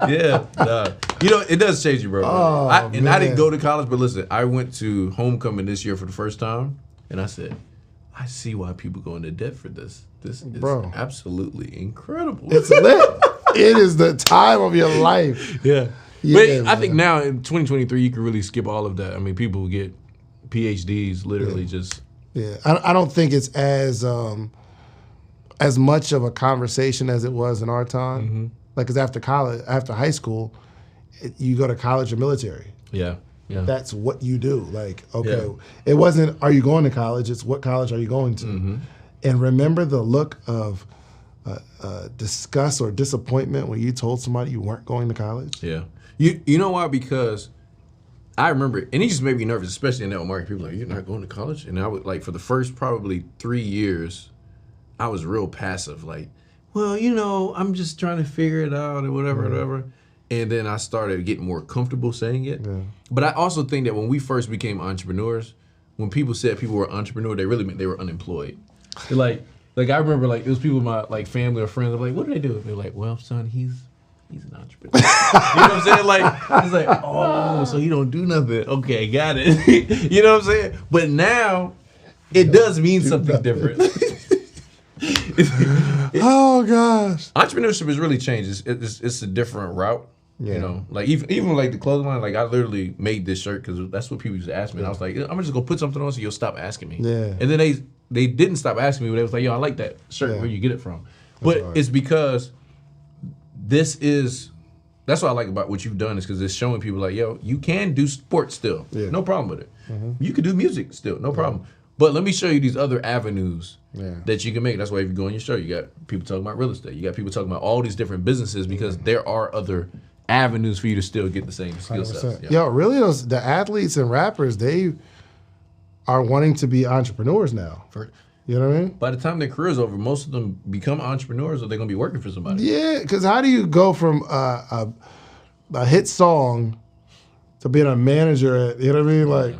Yeah, nah. You know, it does change you, bro. Oh, I didn't man. go to college, but listen, I went to homecoming this year for the first time, and I said, I see why people go into debt for this. This is Bro. absolutely incredible. It's lit. It is the time of your life. Yeah. Yeah, But I think now in 2023, you can really skip all of that. I mean, people get PhDs literally just. Yeah, I don't think it's as much of a conversation as it was in our time. Like, because after high school, you go to college or military. Yeah. Yeah. That's what you do. Like, okay, Yeah. it wasn't, are you going to college? It's what college are you going to? And remember the look of disgust or disappointment when you told somebody you weren't going to college? Yeah. You know why? Because I remember, and it just made me nervous, especially in that market. People are like, you're not going to college? And I would, like, for the first probably 3 years, I was real passive. Like, well, you know, I'm just trying to figure it out or whatever. And then I started getting more comfortable saying it. Yeah. But I also think that when we first became entrepreneurs, when people said people were entrepreneur, they really meant they were unemployed. They're like I remember, like, it was people in my, like, family or friends. I'm like, what do they do? They're like, well, son, he's an entrepreneur. You know what I'm saying? Like, it's like, oh, so he don't do nothing. Okay, got it. You know what I'm saying? But now, it does mean something different. Oh gosh, entrepreneurship has really changed. It's a different route. Yeah. You know, like even like the clothing line. Like I literally made this shirt because that's what people used to ask me. And I was like, I'm just gonna put something on so you'll stop asking me. Yeah. And then they didn't stop asking me, but they was like, yo, I like that shirt. Yeah. Where you get it from? But hard. it's because that's what I like about what you've done is because it's showing people like, yo, you can do sports still. Yeah. No problem with it. You can do music still. No problem. But let me show you these other avenues that you can make. That's why if you go on your show, you got people talking about real estate. You got people talking about all these different businesses because there are other avenues for you to still get the same skill sets. Yeah. Yo, really, the athletes and rappers, they are wanting to be entrepreneurs now. You know what I mean? By the time their career's over, most of them become entrepreneurs or they're going to be working for somebody. Yeah, because how do you go from a hit song to being a manager at, you know what I mean? Like,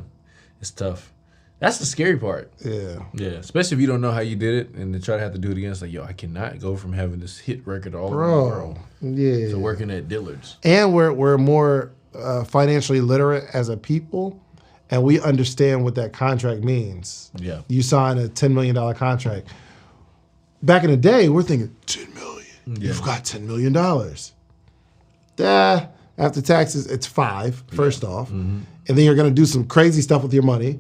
it's tough. That's the scary part. Yeah. Yeah, especially if you don't know how you did it and then try to have to do it again. It's like, yo, I cannot go from having this hit record all over the world to working at Dillard's. And we're more financially literate as a people. and we understand what that contract means. Yeah. You sign a $10 million contract. Back in the day, we're thinking, $10 million. Yeah. You've got $10 million. After taxes, it's $5, first off. Mm-hmm. And then you're going to do some crazy stuff with your money,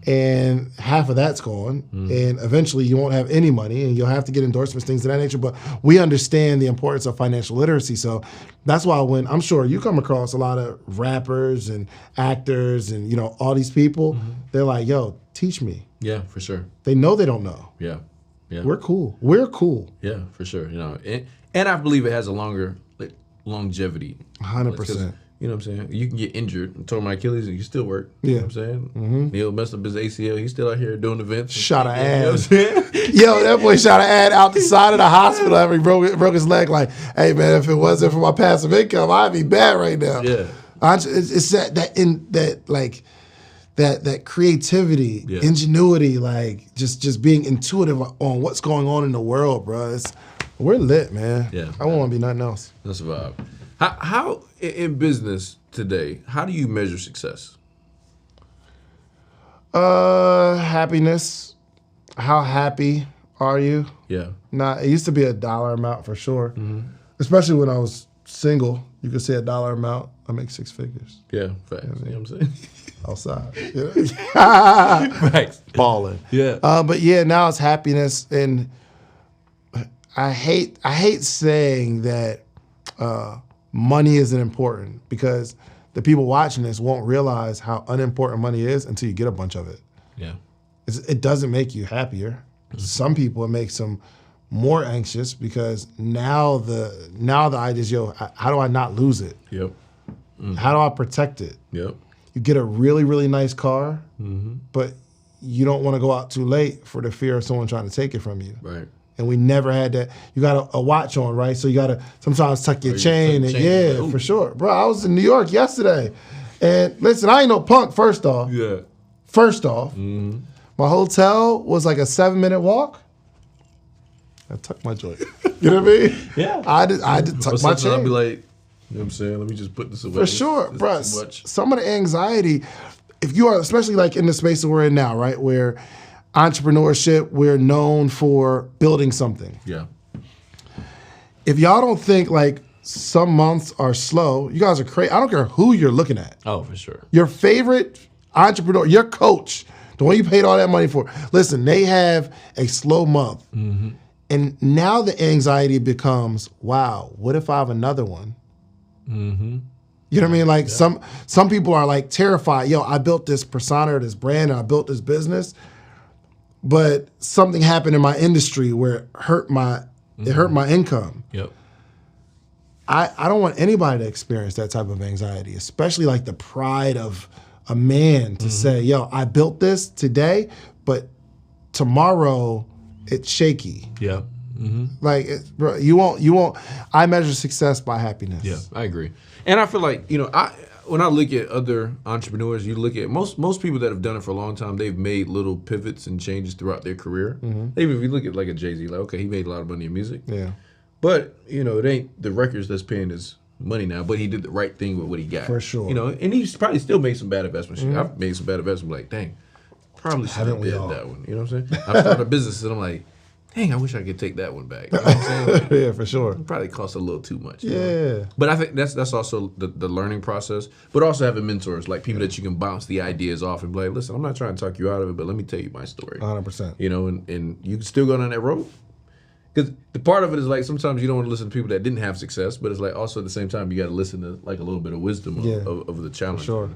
and half of that's gone. And eventually you won't have any money, and you'll have to get endorsements, things of that nature. But we understand the importance of financial literacy. So that's why when I'm sure you come across a lot of rappers and actors and, you know, all these people, they're like, yo, teach me. Yeah, for sure. They know they don't know. Yeah. Yeah. We're cool. We're cool. Yeah, for sure. You know, and I believe it has a longer longevity. 100%. You know what I'm saying? You can get injured and tore my Achilles and you still work. You know what I'm saying? Neil messed up his ACL. He's still out here doing events. Shot an You know what I'm ad. saying? Yo, that boy shot an ad out the side of the hospital after he broke his leg. Like, hey man, if it wasn't for my passive income, I'd be bad right now. Yeah. It's that creativity, ingenuity, like just being intuitive on what's going on in the world, bro. We're lit, man. Yeah. I won't want to be nothing else. That's a vibe. How in business today, how do you measure success? Happiness. How happy are you? Yeah. It used to be a dollar amount for sure. Especially when I was single. You could say a dollar amount. I make 6 figures. Yeah, facts. You know what I'm saying? Outside. Yeah. Facts. Balling. Yeah. But yeah, now it's happiness. And I hate saying that money isn't important, because the people watching this won't realize how unimportant money is until you get a bunch of it. Yeah. It doesn't make you happier. Some people, it makes them more anxious, because now the idea is, yo, how do I not lose it? Yep. How do I protect it? Yep. You get a really, really nice car, but you don't want to go out too late for the fear of someone trying to take it from you. Right. And we never had that. You got a watch on, right? So you got to sometimes tuck your chain. And for sure. Bro, I was in New York yesterday. And listen, I ain't no punk, first off. Yeah. First off, my hotel was like a 7-minute walk. I tucked my joint. You know what I mean? Yeah. I did tuck my chain. I'll be like, you know what I'm saying? Let me just put this away. For sure, This bro. is too much. Some of the anxiety, if you are, especially like in the space that we're in now, right, where entrepreneurship, we're known for building something. Yeah. If y'all don't think like some months are slow, you guys are crazy. I don't care who you're looking at. Oh, for sure. Your favorite entrepreneur, your coach, the one you paid all that money for. Listen, they have a slow month. And now the anxiety becomes, wow, what if I have another one? You know what I mean? Like some people are like terrified. Yo, I built this persona, this brand, and I built this business, but something happened in my industry where it hurt my income. Yep. I don't want anybody to experience that type of anxiety, especially like the pride of a man to say, yo, I built this today, but tomorrow it's shaky. Yeah. Like, bro, you won't. I measure success by happiness. Yeah, I agree. And I feel like, you know, when I look at other entrepreneurs, you look at most people that have done it for a long time, they've made little pivots and changes throughout their career. Even if you look at like a Jay-Z, like, okay, he made a lot of money in music. Yeah. But, you know, it ain't the records that's paying his money now, but he did the right thing with what he got. For sure. You know, and he's probably still made some bad investments. I've made some bad investments, like, dang, probably should have did that one. You know what I'm saying? I've started a business and I'm like, dang, I wish I could take that one back. You know what I'm saying? Yeah, for sure. It probably costs a little too much. Yeah. Know? But I think that's also the learning process, but also having mentors, like people that you can bounce the ideas off and be like, listen, I'm not trying to talk you out of it, but let me tell you my story. 100%. You know, and you can still go down that road. Because the part of it is like sometimes you don't want to listen to people that didn't have success, but it's like also at the same time you got to listen to like a little bit of wisdom of the challenge. For sure.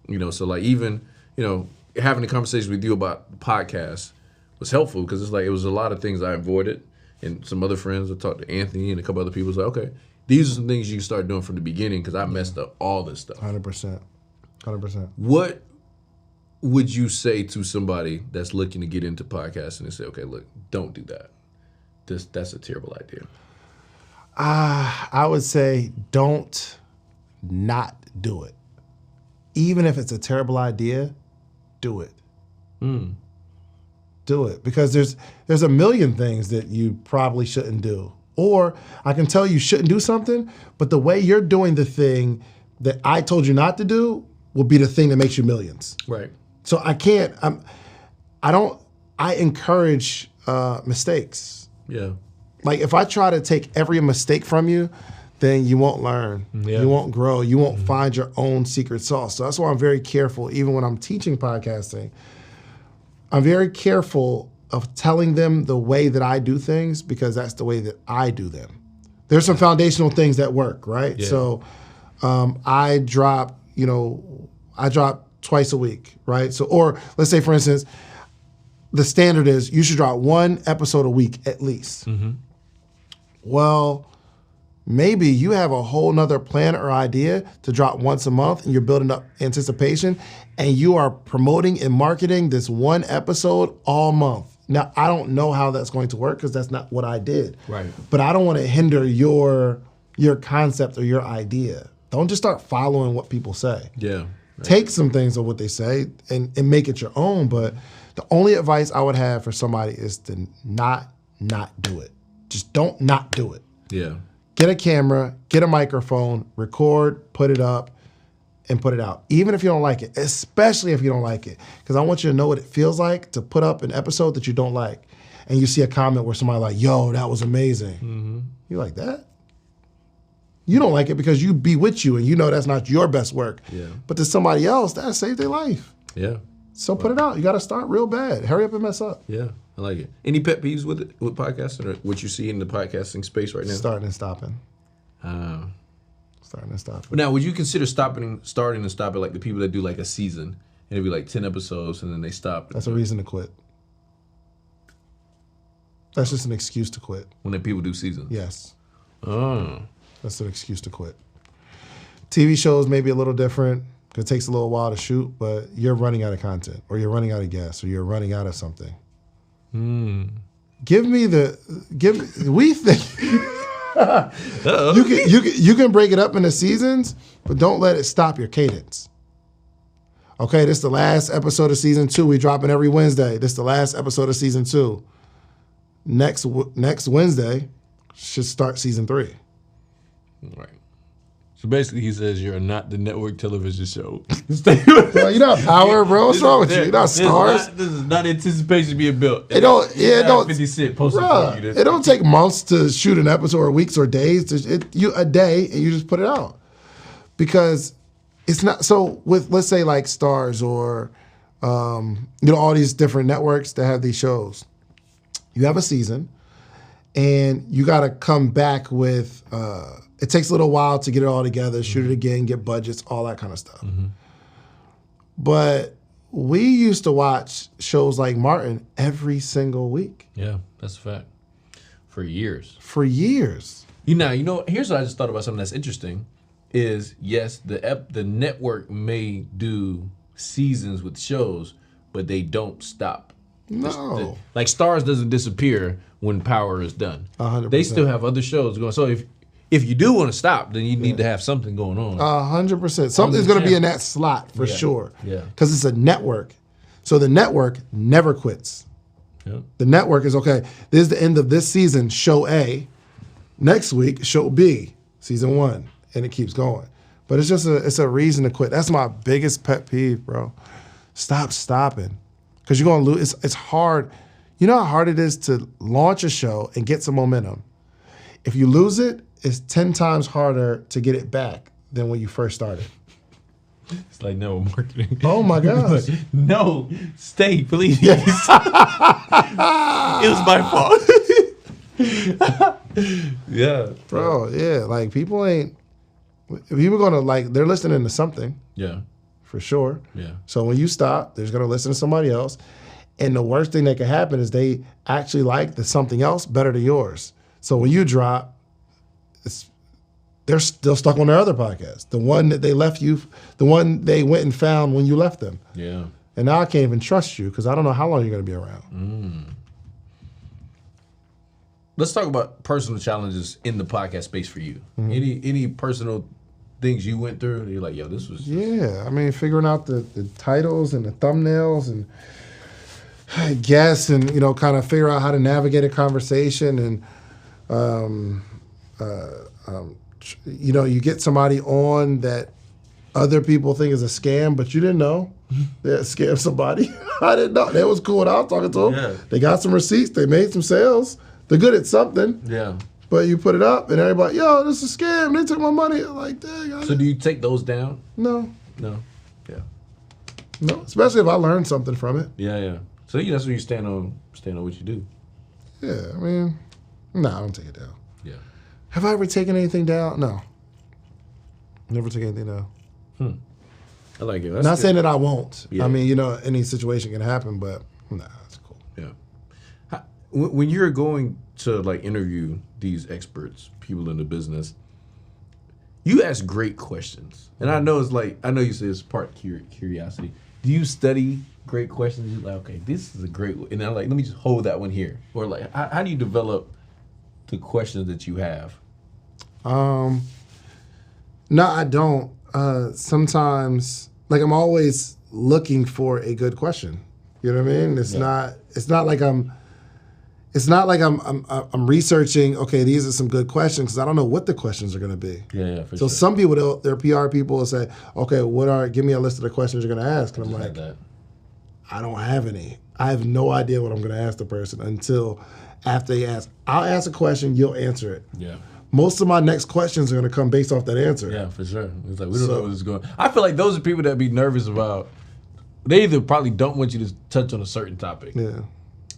You know, so like even, you know, having a conversation with you about the podcast was helpful because it's like it was a lot of things I avoided. And some other friends, I talked to Anthony and a couple other people. It's like, okay, these are some things you can start doing from the beginning because I messed up all this stuff. 100%. 100%. What would you say to somebody that's looking to get into podcasting and say, okay, look, don't do that. That's a terrible idea. I would say don't not do it. Even if it's a terrible idea, do it. Do it. Because there's a million things that you probably shouldn't do. Or I can tell you shouldn't do something, but the way you're doing the thing that I told you not to do will be the thing that makes you millions. Right. So I encourage mistakes. Yeah. Like if I try to take every mistake from you, then you won't learn. Yeah. You won't grow. You won't find your own secret sauce. So that's why I'm very careful, even when I'm teaching podcasting, I'm very careful of telling them the way that I do things because that's the way that I do them. There's some foundational things that work, right? Yeah. So I drop twice a week, right? So, or let's say, for instance, the standard is you should drop 1 episode a week at least. Mm-hmm. Well, maybe you have a whole nother plan or idea to drop once a month and you're building up anticipation and you are promoting and marketing this 1 episode all month. Now, I don't know how that's going to work because that's not what I did. Right. But I don't want to hinder your concept or your idea. Don't just start following what people say. Yeah. Right. Take some things of what they say and make it your own. But the only advice I would have for somebody is to not do it. Just don't not do it. Yeah. Get a camera, get a microphone, record, put it up, and put it out. Even if you don't like it, especially if you don't like it. Because I want you to know what it feels like to put up an episode that you don't like. And you see a comment where somebody like, yo, that was amazing. Mm-hmm. You like that? You don't like it because you be with you and you know that's not your best work. Yeah. But to somebody else, that saved their life. Yeah. So put it out. You got to start real bad. Hurry up and mess up. Yeah, I like it. Any pet peeves with podcasting or what you see in the podcasting space right now? Starting and stopping. Starting and stopping. But now, would you consider starting and stopping like the people that do like a season and it'd be like 10 episodes and then they stop? That's a reason to quit. That's just an excuse to quit. When the people do seasons? Yes. Oh. That's an excuse to quit. TV shows may be a little different because it takes a little while to shoot, but you're running out of content or you're running out of guests or you're running out of something. We think... you can break it up into seasons, but don't let it stop your cadence. Okay, this is the last episode of season 2. We dropping every Wednesday. This is the last episode of season 2. Next Wednesday should start season 3. Right. So basically, he says you're not the network television show. Well, you're not Power, bro. What's wrong with you? You're not Stars. This is not anticipation being built. It don't 50 Cent posted for you. It don't take months to shoot an episode or weeks or days. You a day and you just put it out. Because it's not so with, let's say, like Stars or all these different networks that have these shows. You have a season and you got to come back with it takes a little while to get it all together, shoot it again, get budgets, all that kind of stuff. Mm-hmm. But we used to watch shows like Martin every single week. Yeah, that's a fact. For years. You know, here's what I just thought about something that's interesting is, yes, the network may do seasons with shows, but they don't stop. No. Like Stars doesn't disappear when Power is done. 100%. They still have other shows going. So if you do want to stop, then you need to have something going on. 100%. Something's going to be in that slot for sure. Yeah. Because it's a network. So the network never quits. Yeah. The network is, okay, this is the end of this season, show A. Next week, show B, season 1. And it keeps going. But it's just it's a reason to quit. That's my biggest pet peeve, bro. Stop stopping. Because you're going to lose. It's hard. You know how hard it is to launch a show and get some momentum. If you lose it, it's 10 times harder to get it back than when you first started. It's like no marketing. Oh my gosh. No, stay, please. It was my fault. Yeah. Bro, yeah. Like people gonna they're listening to something. Yeah. For sure. Yeah. So when you stop, they're gonna listen to somebody else. And the worst thing that could happen is they actually like the something else better than yours. So when you drop, they're still stuck on their other podcast. The one that they left you, the one they went and found when you left them. Yeah. And now I can't even trust you because I don't know how long you're going to be around. Let's talk about personal challenges in the podcast space for you. Mm-hmm. Any personal things you went through? You're like, yo, this was just... Yeah, I mean, figuring out the titles and the thumbnails and I guess, and kind of figure out how to navigate a conversation and you get somebody on that other people think is a scam, but you didn't know they had scammed somebody. I didn't know. That was cool when I was talking to them. Yeah. They got some receipts. They made some sales. They're good at something. Yeah. But you put it up, and everybody, yo, this is a scam. They took my money. Like, dang. So do you take those down? No. No. Yeah. No. Especially if I learned something from it. Yeah, yeah. So that's when you stand on what you do. Yeah, I mean, no, I don't take it down. Yeah. Have I ever taken anything down? No. Never took anything down. I like it. That's Not good. saying that I won't. Yeah. I mean, any situation can happen, but nah, it's cool. Yeah. When you're going to like interview these experts, people in the business, you ask great questions, and I know you say it's part curiosity. Do you study great questions? You're like, okay, this is a great one, and I'm like, let me just hold that one here, or like, how do you develop the questions that you have? No, I don't. Sometimes, like, I'm always looking for a good question. You know what I mean? It's not like I'm researching, okay, these are some good questions, because I don't know what the questions are going to be. Yeah, for so sure. some people, their PR people will say, okay, give me a list of the questions you're going to ask. And I'm like, I don't have any. I have no idea what I'm going to ask the person until after they ask. I'll ask a question, you'll answer it. Yeah. Most of my next questions are going to come based off that answer. Yeah, for sure. It's like, we don't know what's going on. I feel like those are people that be nervous about, they either probably don't want you to touch on a certain topic. Yeah.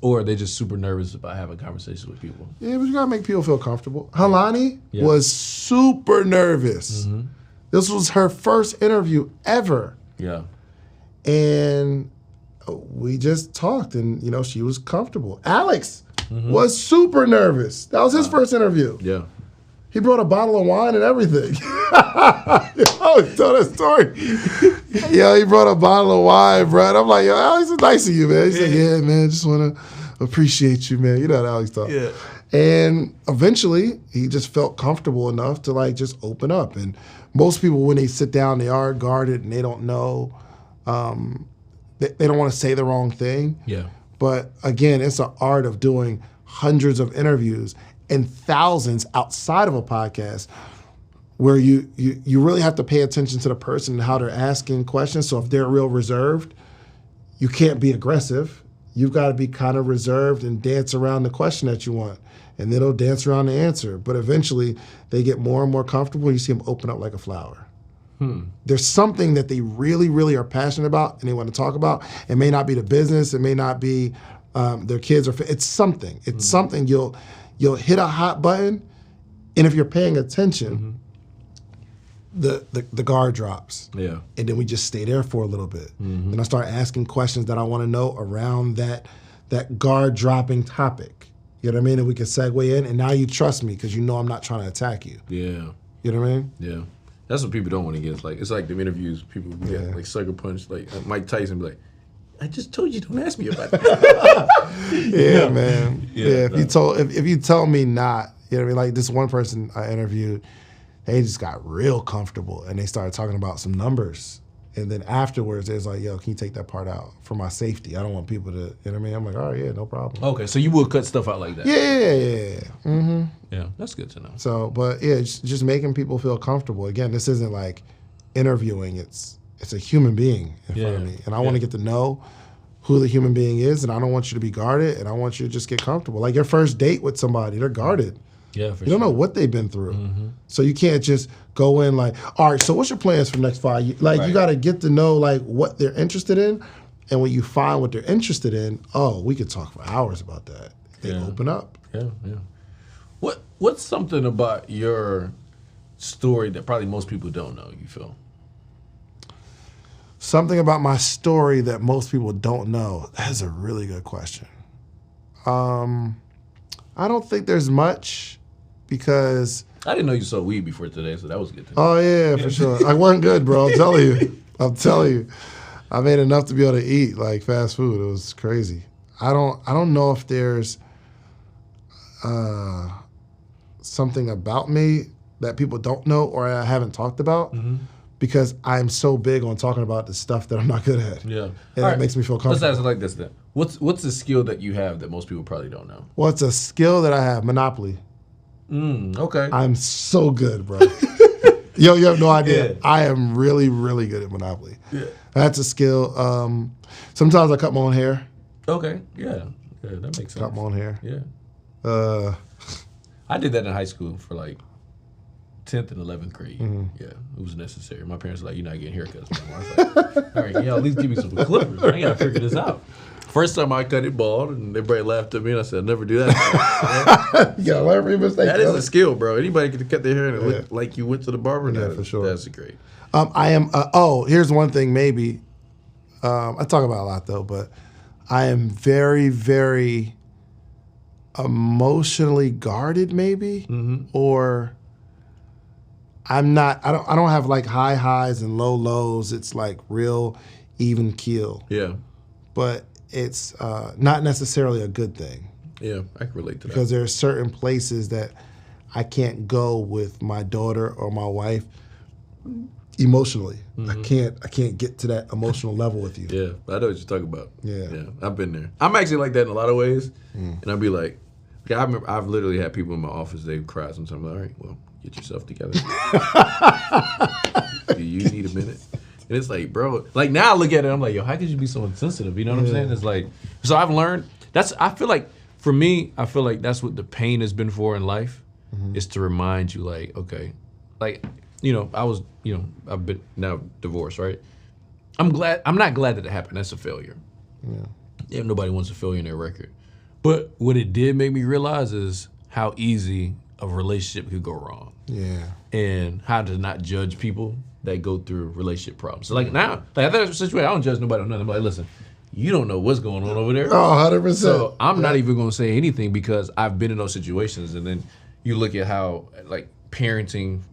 Or they're just super nervous about having conversations with people. Yeah, but you got to make people feel comfortable. Halani was super nervous. Mm-hmm. This was her first interview ever. Yeah. And we just talked, and, she was comfortable. Alex was super nervous. That was his first interview. Yeah. He brought a bottle of wine and everything. I always tell that story. He brought a bottle of wine, bro. And I'm like, yo, Alex, it's nice of you, man. He said, yeah, man, just want to appreciate you, man. You know how Alex talks. Yeah. And eventually, he just felt comfortable enough to, like, just open up. And most people, when they sit down, they are guarded and they don't know. They don't want to say the wrong thing. Yeah. But, again, it's an art of doing hundreds of interviews and thousands outside of a podcast, where you really have to pay attention to the person and how they're asking questions. So if they're real reserved, you can't be aggressive. You've got to be kind of reserved and dance around the question that you want. And then they'll dance around the answer. But eventually, they get more and more comfortable, and you see them open up like a flower. There's something that they really, really are passionate about and they want to talk about. It may not be the business. It may not be their kids. It's something. It's something. You'll hit a hot button, and if you're paying attention, the guard drops. Yeah. And then we just stay there for a little bit. And I start asking questions that I want to know around that guard dropping topic. You know what I mean? And we can segue in, and now you trust me because you know I'm not trying to attack you. Yeah. You know what I mean? Yeah. That's what people don't want to get. It's like the interviews, people get like sucker punch, like Mike Tyson be like, I just told you, don't ask me about that. Yeah, man. Yeah, if you tell me not, you know what I mean? Like this one person I interviewed, they just got real comfortable and they started talking about some numbers. And then afterwards, they was like, yo, can you take that part out for my safety? I don't want people to, you know what I mean? I'm like, all right, yeah, no problem. Okay, so you would cut stuff out like that? Yeah. Mm-hmm. Yeah, that's good to know. So, but yeah, just making people feel comfortable. Again, this isn't like interviewing. It's a human being in front of me. And I want to get to know who the human being is, and I don't want you to be guarded, and I want you to just get comfortable. Like your first date with somebody, they're guarded. Yeah, for You don't know what they've been through. So you can't just go in like, all right, so what's your plans for the next 5 years? Like you got to get to know like what they're interested in. And when you find what they're interested in, we could talk for hours about that. They open up. Yeah. What's something about your story that probably most people don't know, you feel? Something about my story that most people don't know. That's a really good question. I don't think there's much because... I didn't know you sold weed before today, so that was good to know. Oh, yeah, for sure. I wasn't good, bro. I'm telling you. I made enough to be able to eat, like, fast food. It was crazy. I don't know if there's something about me that people don't know or I haven't talked about because I'm so big on talking about the stuff that I'm not good at. Yeah. And that makes me feel comfortable. Let's ask it like this then. What's a skill that you have that most people probably don't know? Well, it's a skill that I have, Monopoly. Okay. I'm so good, bro. Yo, you have no idea. Yeah. I am really, really good at Monopoly. Yeah. That's a skill. Sometimes I cut my own hair. Okay. Yeah. Yeah, that makes sense. Cut my own hair. Yeah. I did that in high school for like 10th and 11th grade. Yeah, it was necessary. My parents were like, you're not getting haircuts anymore. I was like, all right, at least give me some clippers. I gotta figure this out. First time I cut it bald, and everybody laughed at me, and I said, I'll never do that. You gotta learn from your mistakes. That is a skill, bro. Anybody can cut their hair and it look like you went to the barber. Yeah, for sure. That's great. I am, here's one thing maybe. I talk about it a lot though, but I am very, very emotionally guarded maybe, or I don't have like high highs and low lows. It's like real even keel. Yeah. But it's not necessarily a good thing. Yeah, I can relate to that. Because there are certain places that I can't go with my daughter or my wife emotionally. I can't get to that emotional level with you. Yeah, I know what you're talking about. Yeah. I've been there. I'm actually like that in a lot of ways, and I'll be like, I remember I've literally had people in my office, they've cried sometimes. All right, well, get yourself together. Do you need a minute? And it's like, bro, like now I look at it, I'm like, yo, how could you be so insensitive? You know what I'm saying? It's like, so I've learned, I feel like, for me, I feel like that's what the pain has been for in life, is to remind you like, okay, like, I've been now divorced, right? I'm not glad that it happened. That's a failure. Yeah, nobody wants a failure in their record. But what it did make me realize is how easy a relationship could go wrong. Yeah. And how to not judge people that go through relationship problems. So like now, like I think situation, I don't judge nobody on nothing. I'm like, listen, you don't know what's going on over there. Oh, 100%. So I'm not even gonna say anything because I've been in those situations. And then you look at how like parenting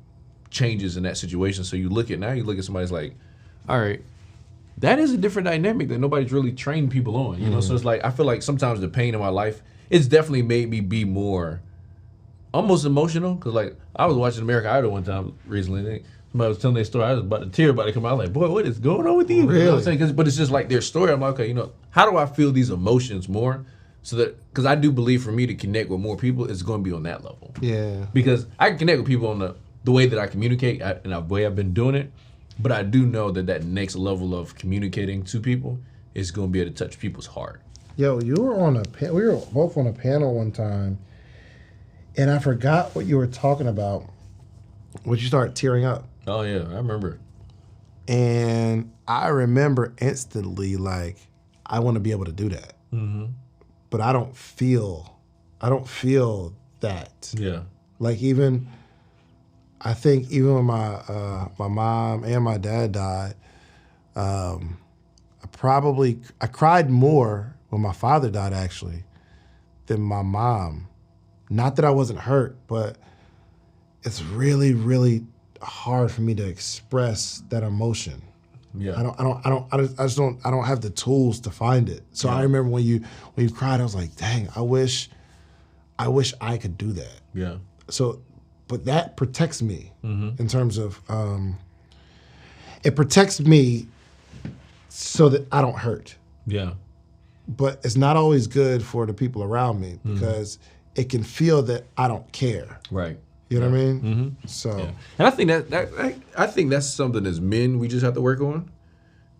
changes in that situation. So you look at somebody's like, all right, that is a different dynamic that nobody's really trained people on, you know? So it's like, I feel like sometimes the pain in my life, it's definitely made me be more almost emotional. Cause like I was watching American Idol one time recently, and somebody was telling their story, I was about to tear about to come out. I was like, boy, what is going on with you? Really? You know what I'm saying? But it's just like their story. I'm like, okay, how do I feel these emotions more? So that, cause I do believe for me to connect with more people, it's gonna be on that level. Yeah. Because I can connect with people on the way that I communicate and the way I've been doing it. But I do know that next level of communicating to people is going to be able to touch people's heart. Yo, we were both on a panel one time, and I forgot what you were talking about. When you started tearing up. Oh yeah, I remember. And I remember instantly, like, I want to be able to do that. But I don't feel that. Yeah. Like I think even when my mom and my dad died, I cried more when my father died actually than my mom. Not that I wasn't hurt, but it's really, really hard for me to express that emotion. Yeah. I don't have the tools to find it. So I remember when you cried, I was like, dang, I wish I could do that. Yeah. So, but that protects me in terms of, it protects me so that I don't hurt. Yeah. But it's not always good for the people around me because it can feel that I don't care. Right. You know what I mean? So, and I think that's something as men we just have to work on,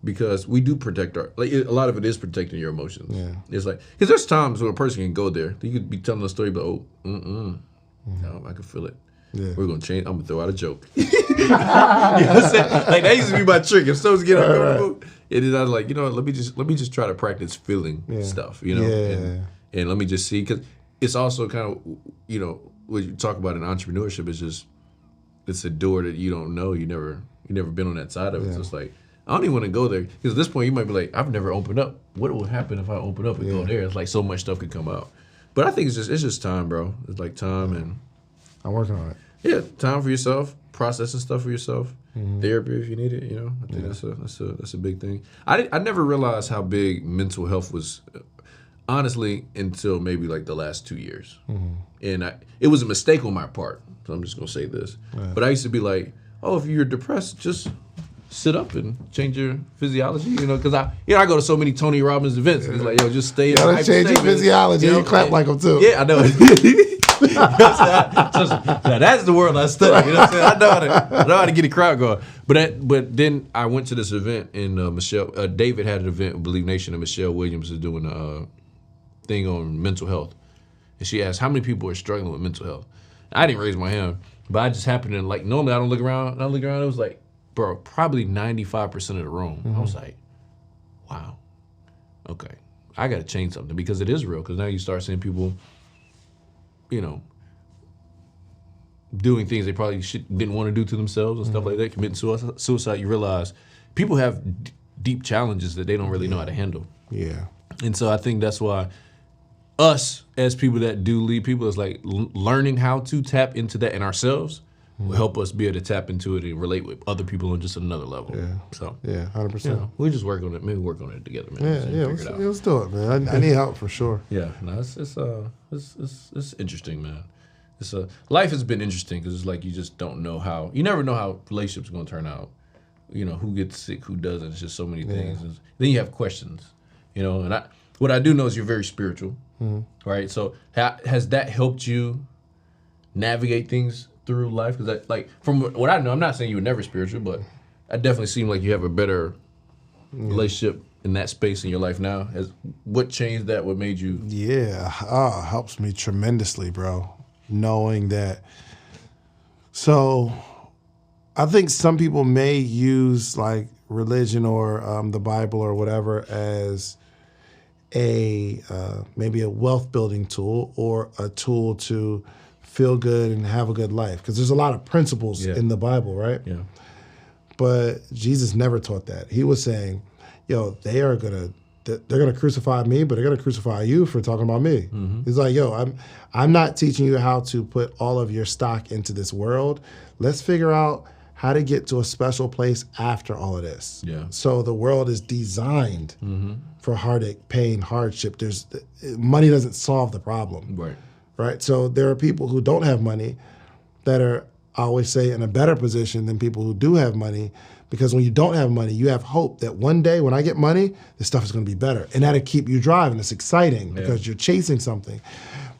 because we do protect a lot of it is protecting your emotions. Yeah. It's like, because there's times when a person can go there, you could be telling a story, but no, I can feel it. Yeah. We're gonna change. I'm gonna throw out a joke. You know what I'm saying? Like that used to be my trick. If someone's getting uncomfortable, it is. I was like, let me just try to practice feeling stuff. And let me just see, because it's also kind of what you talk about in entrepreneurship is just it's a door that you don't know. You never been on that side of it. So it's like I don't even want to go there, because at this point you might be like, I've never opened up. What would happen if I open up and go there? It's like so much stuff could come out. But I think it's just time, bro. It's like time and. I'm working on it. Yeah, time for yourself, processing stuff for yourself, therapy if you need it. I think that's a big thing. I never realized how big mental health was, honestly, until maybe like the last 2 years, and it was a mistake on my part. So I'm just gonna say this, but I used to be like, oh, if you're depressed, just sit up and change your physiology, because I go to so many Tony Robbins events, and he's like, yo, just stay in the gotta change your physiology. You clap like them too. Yeah, I know. Now that's the world I study. You know what I'm saying? I know how to get a crowd going. But then I went to this event, and David had an event with Believe Nation, and Michelle Williams is doing a thing on mental health. And she asked how many people are struggling with mental health. I didn't raise my hand, but I just happened to, like, normally I don't look around. And I look around, it was like, bro, probably 95% of the room. I was like, wow, okay, I got to change something, because it is real. Because now you start seeing people, doing things they probably didn't want to do to themselves and stuff like that, committing suicide. You realize people have deep challenges that they don't really know how to handle. Yeah. And so I think that's why us, as people that do lead people, is like learning how to tap into that in ourselves will help us be able to tap into it and relate with other people on just another level. Yeah. So 100%. we just work on it. Maybe work on it together, man. Let's do it, man. I need help for sure. Yeah, no, it's interesting, man. Life has been interesting, because it's like you just don't know how. You never know how relationships are going to turn out. Who gets sick, who doesn't. It's just so many things. And then you have questions. And what I do know is you're very spiritual, right? So has that helped you navigate things through life? Because from what I know, I'm not saying you were never spiritual, but I definitely seem like you have a better relationship in that space in your life now. What changed that? What made you? Yeah, helps me tremendously, bro. Knowing that. So I think some people may use like religion or the Bible or whatever as maybe a wealth building tool or a tool to feel good and have a good life, because there's a lot of principles in the Bible, right? Yeah. But Jesus never taught that. He was saying, yo, they're gonna crucify me, but they're gonna crucify you for talking about me. Mm-hmm. He's like, yo, I'm not teaching you how to put all of your stock into this world. Let's figure out how to get to a special place after all of this. Yeah. So the world is designed for heartache, pain, hardship. Money doesn't solve the problem. Right. So there are people who don't have money that are, I always say, in a better position than people who do have money, because when you don't have money, you have hope that one day when I get money, this stuff is going to be better. And that'll keep you driving. It's exciting because you're chasing something.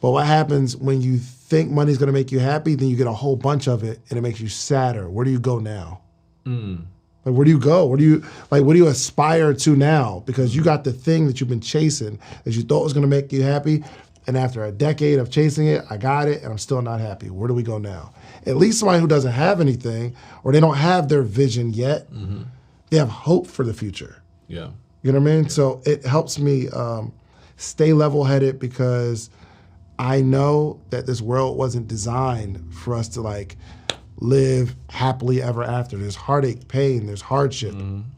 But what happens when you think money's going to make you happy, then you get a whole bunch of it and it makes you sadder. Where do you go now? Like, where do you go? What do you aspire to now? Because you got the thing that you've been chasing that you thought was going to make you happy. And after a decade of chasing it, I got it and I'm still not happy. Where do we go now? At least somebody who doesn't have anything or they don't have their vision yet, they have hope for the future. Yeah. You know what I mean? Yeah. So it helps me stay level-headed, because I know that this world wasn't designed for us to like live happily ever after. There's heartache, pain, there's hardship.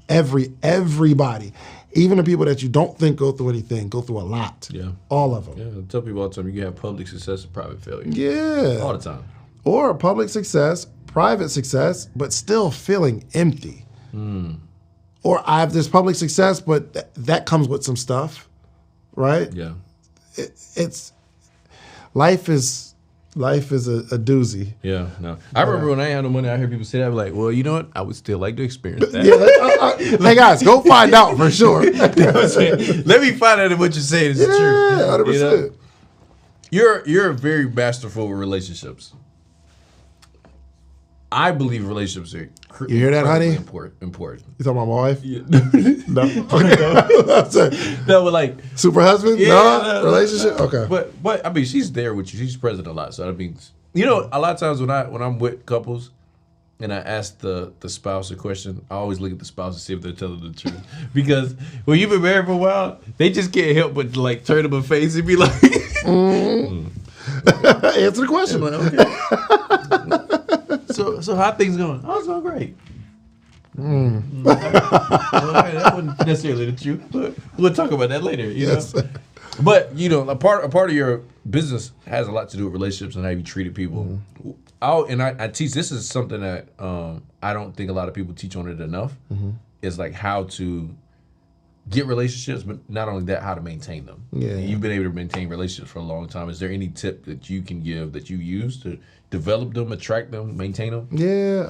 Everybody, even the people that you don't think go through anything, go through a lot. Yeah. All of them. Yeah, I tell people all the time, you can have public success and private failure. Yeah. All the time. Or public success, private success, but still feeling empty. Or there's public success, but that comes with some stuff, right? Yeah. Life is a doozy. Yeah, no. I remember when I had no money, I heard people say that. I was like, well, you know what? I would still like to experience that. Hey guys, go find out for sure. Let me find out if what you're saying is the truth. 100%. You're very masterful with relationships. I believe relationships are you hear that, honey? Important. You talking about my wife? Yeah. No. Okay. No, but like super husband? Yeah, no? Relationship? No. Okay. But I mean, she's there with you. She's present a lot. So I mean, you know, a lot of times when I'm with couples and I ask the spouse a question, I always look at the spouse to see if they're telling the truth. Because when you've been married for a while, they just can't help but like turn them a face and be like, answer the question. Like, okay. So how things going? Oh, it's going great. Well, that wasn't necessarily the truth, but we'll talk about that later. You know? But you know, a part of your business has a lot to do with relationships and how you treated people. I teach. This is something that I don't think a lot of people teach on it enough. Is like how to get relationships, but not only that, how to maintain them. Yeah. And you've been able to maintain relationships for a long time. Is there any tip that you can give that you use to develop them, attract them, maintain them? Yeah,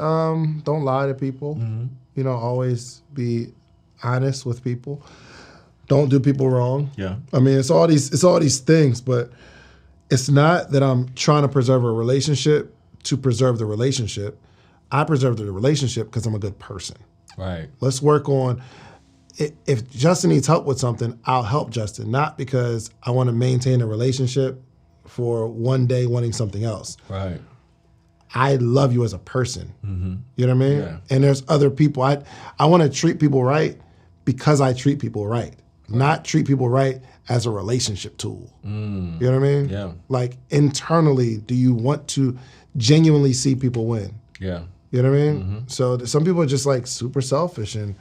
don't lie to people. You know, always be honest with people. Don't do people wrong. Yeah. I mean, it's all these things, but it's not that I'm trying to preserve a relationship to preserve the relationship. I preserve the relationship because I'm a good person. Right. Let's work on, if Justin needs help with something, I'll help Justin, not because I want to maintain a relationship for one day wanting something else. Right. I love you as a person. You know what I mean? Yeah. And there's other people. I want to treat people right because I treat people right, not treat people right as a relationship tool. You know what I mean? Yeah. Like internally, do you want to genuinely see people win? Yeah. You know what I mean? So some people are just like super selfish, and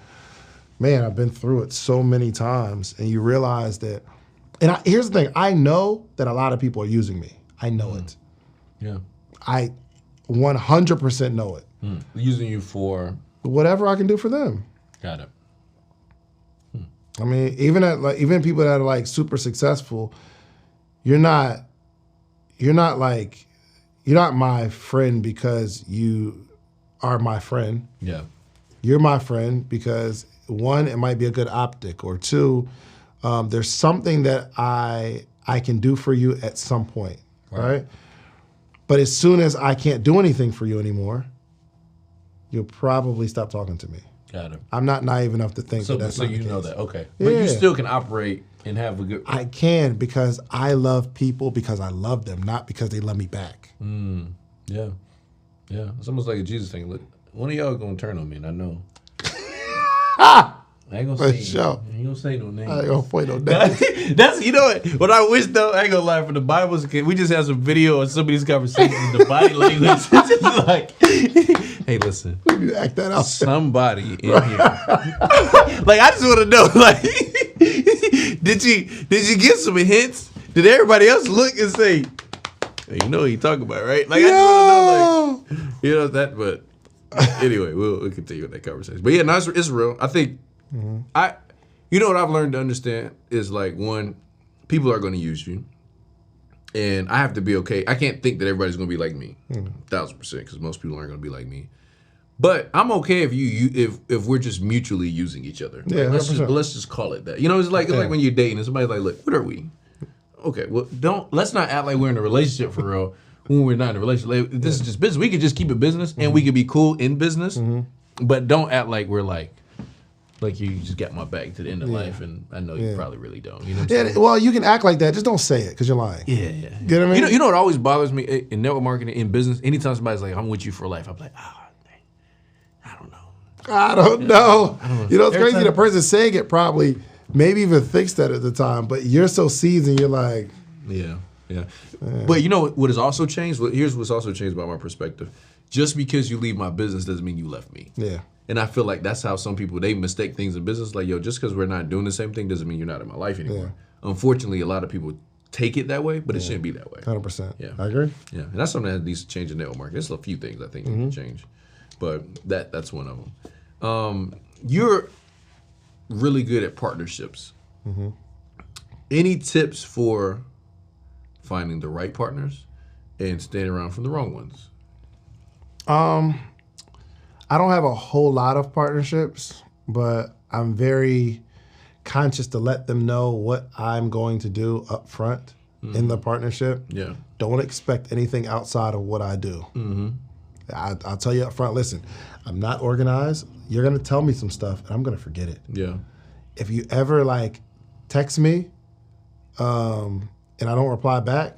man, I've been through it so many times, and you realize that, and here's the thing, I know that a lot of people are using me. I know it. Yeah. I 100% know it. Using you for? Whatever I can do for them. Got it. I mean, even people that are like super successful, you're not my friend because you are my friend. Yeah. You're my friend because, one, it might be a good optic, or two, there's something that I can do for you at some point, right? But as soon as I can't do anything for you anymore, you'll probably stop talking to me. Got it. I'm not naive enough to think that that's so not you the know case. that, okay. But Yeah. you still can operate and have a good... I can, because I love people because I love them, not because they love me back. Yeah. Yeah. It's almost like a Jesus thing. Look, one of y'all gonna turn on me, and I know. I ain't gonna For say sure. I ain't gonna say no names. I ain't gonna point no down. That's, you know what I wish though, I ain't gonna lie, for the Bible's kid, we just had some video of some of these conversations, the body language. It's just like, hey, listen, You act that out. somebody in here. Like, I just wanna know, like, did you get some hints? Did everybody else look and say, hey, you know what you talking about, right? Like, I just wanna know, like, you know that, but anyway, we'll continue with that conversation. But yeah, no, it's real. I think you know what I've learned to understand is, like, one, people are going to use you, and I have to be okay. I can't think that everybody's going to be like me, 1,000%, because most people aren't going to be like me. But I'm okay if we're just mutually using each other. Yeah, Like, let's 100%. just call it that. You know, it's like when you're dating and somebody's like, look, what are we? Okay, well, let's not act like we're in a relationship for real when we're not in a relationship. Like, this is just business. We could just keep it business, and we could be cool in business, but don't act like we're like you just got my back to the end of life, and I know you probably really don't. You know what I'm saying? Well, you can act like that. Just don't say it because you're lying. Yeah. You know what I mean? You know what always bothers me in network marketing, in business? Anytime somebody's like, I'm with you for life, I'm like, I don't know. I don't know. You know, it's Every crazy. time- The person saying it probably maybe even thinks that at the time, but you're so seasoned, you're like, Yeah. But you know what has also changed? Here's what's also changed about my perspective. Just because you leave my business doesn't mean you left me. yeah. And I feel like that's how some people, they mistake things in business. Like, yo, just because we're not doing the same thing doesn't mean you're not in my life anymore. Unfortunately, a lot of people take it that way, but it shouldn't be that way. 100%. Yeah. I agree. Yeah, and that's something that needs to change in network marketing. There's a few things I think need to change, but that's one of them. You're really good at partnerships. Any tips for finding the right partners and staying around from the wrong ones? I don't have a whole lot of partnerships, but I'm very conscious to let them know what I'm going to do up front in the partnership. Yeah. Don't expect anything outside of what I do. I'll tell you up front, listen, I'm not organized. You're going to tell me some stuff, and I'm going to forget it. Yeah. If you ever, like, text me and I don't reply back,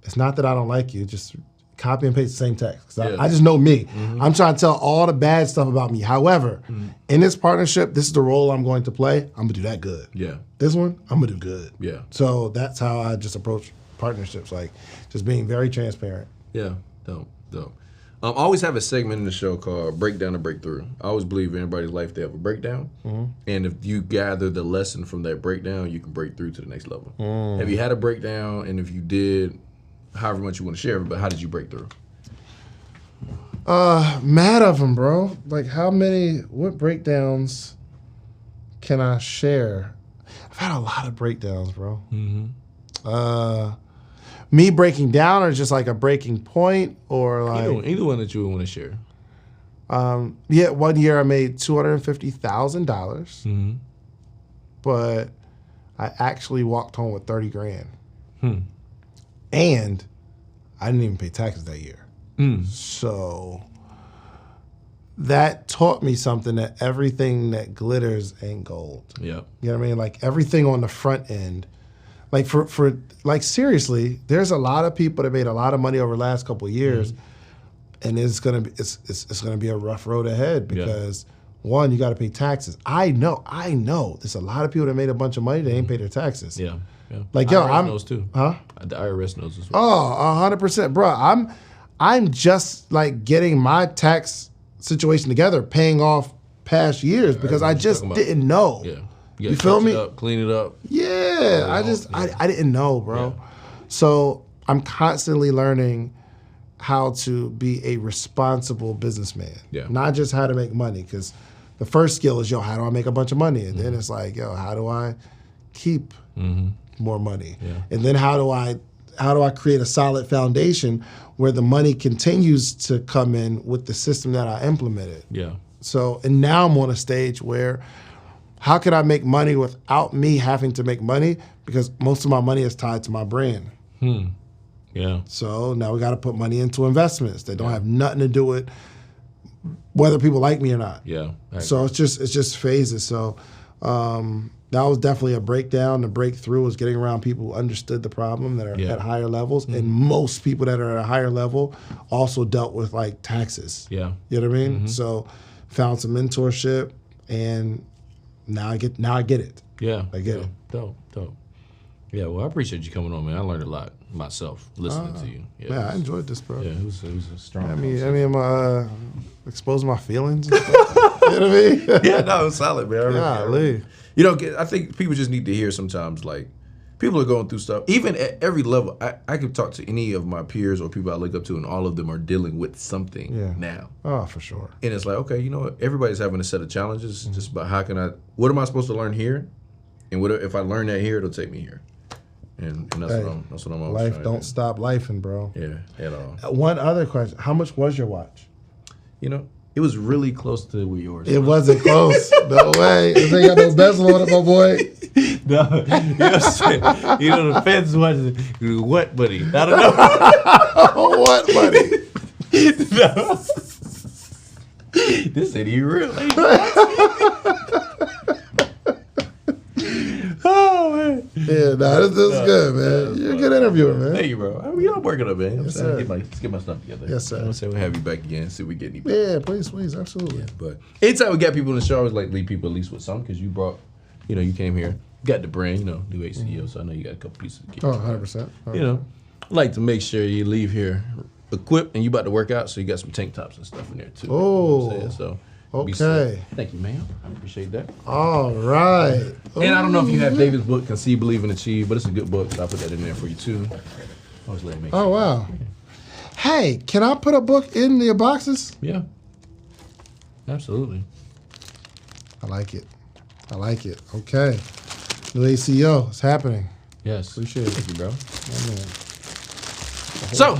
it's not that I don't like you. Just copy and paste the same text. 'Cause I just know me. I'm trying to tell all the bad stuff about me. However, in this partnership, this is the role I'm going to play. I'm going to do that good. Yeah. This one, I'm going to do good. Yeah. So that's how I just approach partnerships, like just being very transparent. Yeah. Dope. I always have a segment in the show called Breakdown or Breakthrough. I always believe in everybody's life they have a breakdown. And if you gather the lesson from that breakdown, you can break through to the next level. Have you had a breakdown? And if you did, however much you want to share, but how did you break through? Mad of them, bro. Like what breakdowns can I share? I've had a lot of breakdowns, bro. Me breaking down, or just like a breaking point, or like either one that you would want to share. Yeah, 1 year I made $250,000, but I actually walked home with 30 grand, and I didn't even pay taxes that year. So that taught me something, that everything that glitters ain't gold. Yeah. You know what I mean? Like everything on the front end, like for like seriously, there's a lot of people that made a lot of money over the last couple of years, and it's gonna be a rough road ahead because one, you got to pay taxes. I know. There's a lot of people that made a bunch of money that ain't paid their taxes. Yeah. Like IRS I'm knows too. Huh? The IRS knows as well. Oh, 100%, bro. I'm just like getting my tax situation together, paying off past years because I just didn't know. Yeah. You feel me? Clean it up. Yeah. I didn't know, bro. Yeah. So I'm constantly learning how to be a responsible businessman. Yeah. Not just how to make money, because the first skill is, how do I make a bunch of money? And then it's like, how do I keep more money? Yeah. And then how do I create a solid foundation where the money continues to come in with the system that I implemented? Yeah. So, and now I'm on a stage where how can I make money without me having to make money? Because most of my money is tied to my brand. Yeah. So now we got to put money into investments that don't have nothing to do with whether people like me or not. Yeah. So it's just phases. So that was definitely a breakdown. The breakthrough was getting around people who understood the problem, that are at higher levels. And most people that are at a higher level also dealt with like taxes. Yeah. You know what I mean? So found some mentorship, and now I get it. Yeah. I get it. Dope. Yeah, well, I appreciate you coming on, man. I learned a lot myself listening to you. Yeah, I enjoyed this, bro. Yeah, it was a strong. I mean, I'm exposing my feelings. You know what I mean? Yeah, no, it's solid, man. Golly. I think people just need to hear sometimes, like, people are going through stuff. Even at every level, I could talk to any of my peers or people I look up to, and all of them are dealing with something now. Oh, for sure. And it's like, okay, you know what? Everybody's having a set of challenges. Just about what am I supposed to learn here? And what if I learn that here, it'll take me here. And that's what I'm always life trying don't to stop lifing, bro. Yeah, at all. One other question. How much was your watch? It was really close to where yours was. It wasn't close. No way. This ain't got no bezel on it, my boy. No. The feds was what, buddy? I don't know. What, buddy? No. This ain't even real. Oh, man. Yeah, this is good, man. You're a good interviewer, man. Thank you, bro. I'm working up, man. Yes, sir. Let's get my stuff together. Yes, sir. I'm saying we'll have you back again, see if we get any better. Yeah, please, absolutely. Yeah, but anytime we got people in the show, I always like leave people at least with something, because you brought, you came here, you got the brand, new HCO, so I know you got a couple pieces of gear. Oh, 100%. I like to make sure you leave here equipped, and you about to work out, so you got some tank tops and stuff in there, too. Oh, you know so. Okay. Thank you, ma'am. I appreciate that. All right. And I don't know if you have David's book, Conceive, Believe, and Achieve, but it's a good book, so I'll put that in there for you, too. Always let me make sure. Oh, wow. Hey, can I put a book in your boxes? Yeah. Absolutely. I like it. Okay. New ACO, it's happening. Yes. Appreciate it. Thank you, bro. Oh, man. So,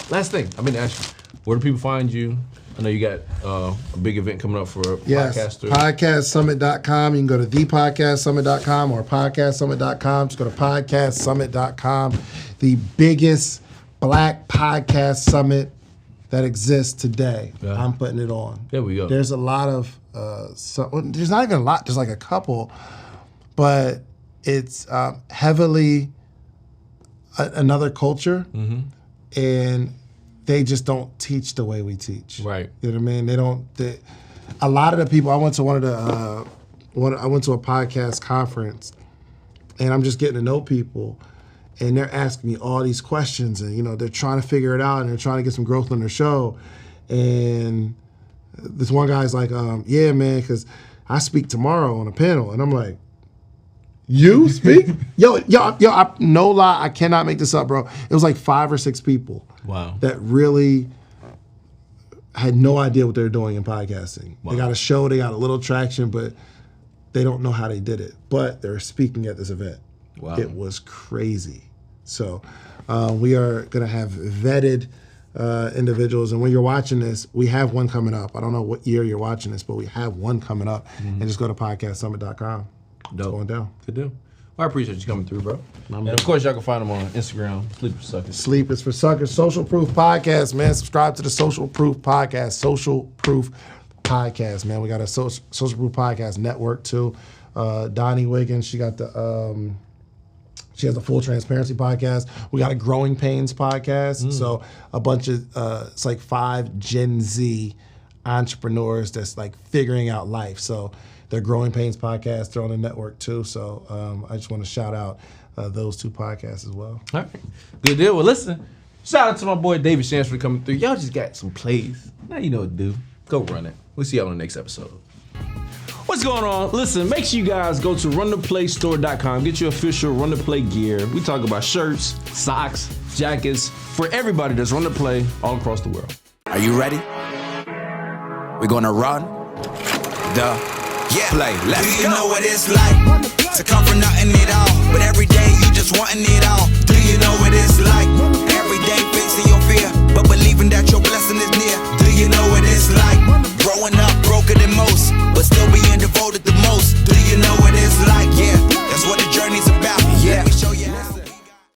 last thing. I mean to ask you, where do people find you? I know you got a big event coming up for podcasters. Podcastsummit.com. You can go to thepodcastsummit.com or podcastsummit.com. Just go to podcastsummit.com. The biggest Black podcast summit that exists today. Yeah. I'm putting it on. There we go. There's a lot of, there's not even a lot, there's like a couple, but it's heavily another culture. And they just don't teach the way we teach. Right. You know what I mean? A lot of the people, I went to I went to a podcast conference, and I'm just getting to know people, and they're asking me all these questions, and they're trying to figure it out, and they're trying to get some growth on their show. And this one guy's like, yeah, man, because I speak tomorrow on a panel. And I'm like, you speak? yo, no lie, I cannot make this up, bro. It was like 5 or 6 people. Wow. That really had no idea what they're doing in podcasting. Wow. They got a show, they got a little traction, but they don't know how they did it, but they're speaking at this event. Wow. It was crazy. So we are going to have vetted individuals. And when you're watching this, we have one coming up. I don't know what year you're watching this, but we have one coming up. And just go to podcastsummit.com. It's going down. Good deal. Well, I appreciate you coming through, bro. And of course, y'all can find them on Instagram, Sleep for Suckers. Sleep is for Suckers. Social Proof Podcast, man. Subscribe to the Social Proof Podcast. Social Proof Podcast, man. We got a Social Proof Podcast network, too. Donnie Wiggins, she got the... She has a Full Transparency podcast. We got a Growing Pains podcast. So a bunch of, it's like 5 Gen Z entrepreneurs that's like figuring out life. So their Growing Pains podcast, they're on the network too. So I just want to shout out those 2 podcasts as well. All right. Good deal. Well, listen, shout out to my boy David Shands for coming through. Y'all just got some plays. Now you know what to do. Go run it. We'll see y'all on the next episode. What's going on? Listen, make sure you guys go to RunThePlayStore.com. Get your official Run the Play gear. We talk about shirts, socks, jackets for everybody that's Run the Play all across the world. Are you ready? We're gonna run the play. Let's go. Do you know what it's like to come from nothing at all, but every day you just wanting it all? Do you know what it's like? Every day facing your fear, but believing that your blessing is near. Do you know what it's like? Growing up broken than most, but still being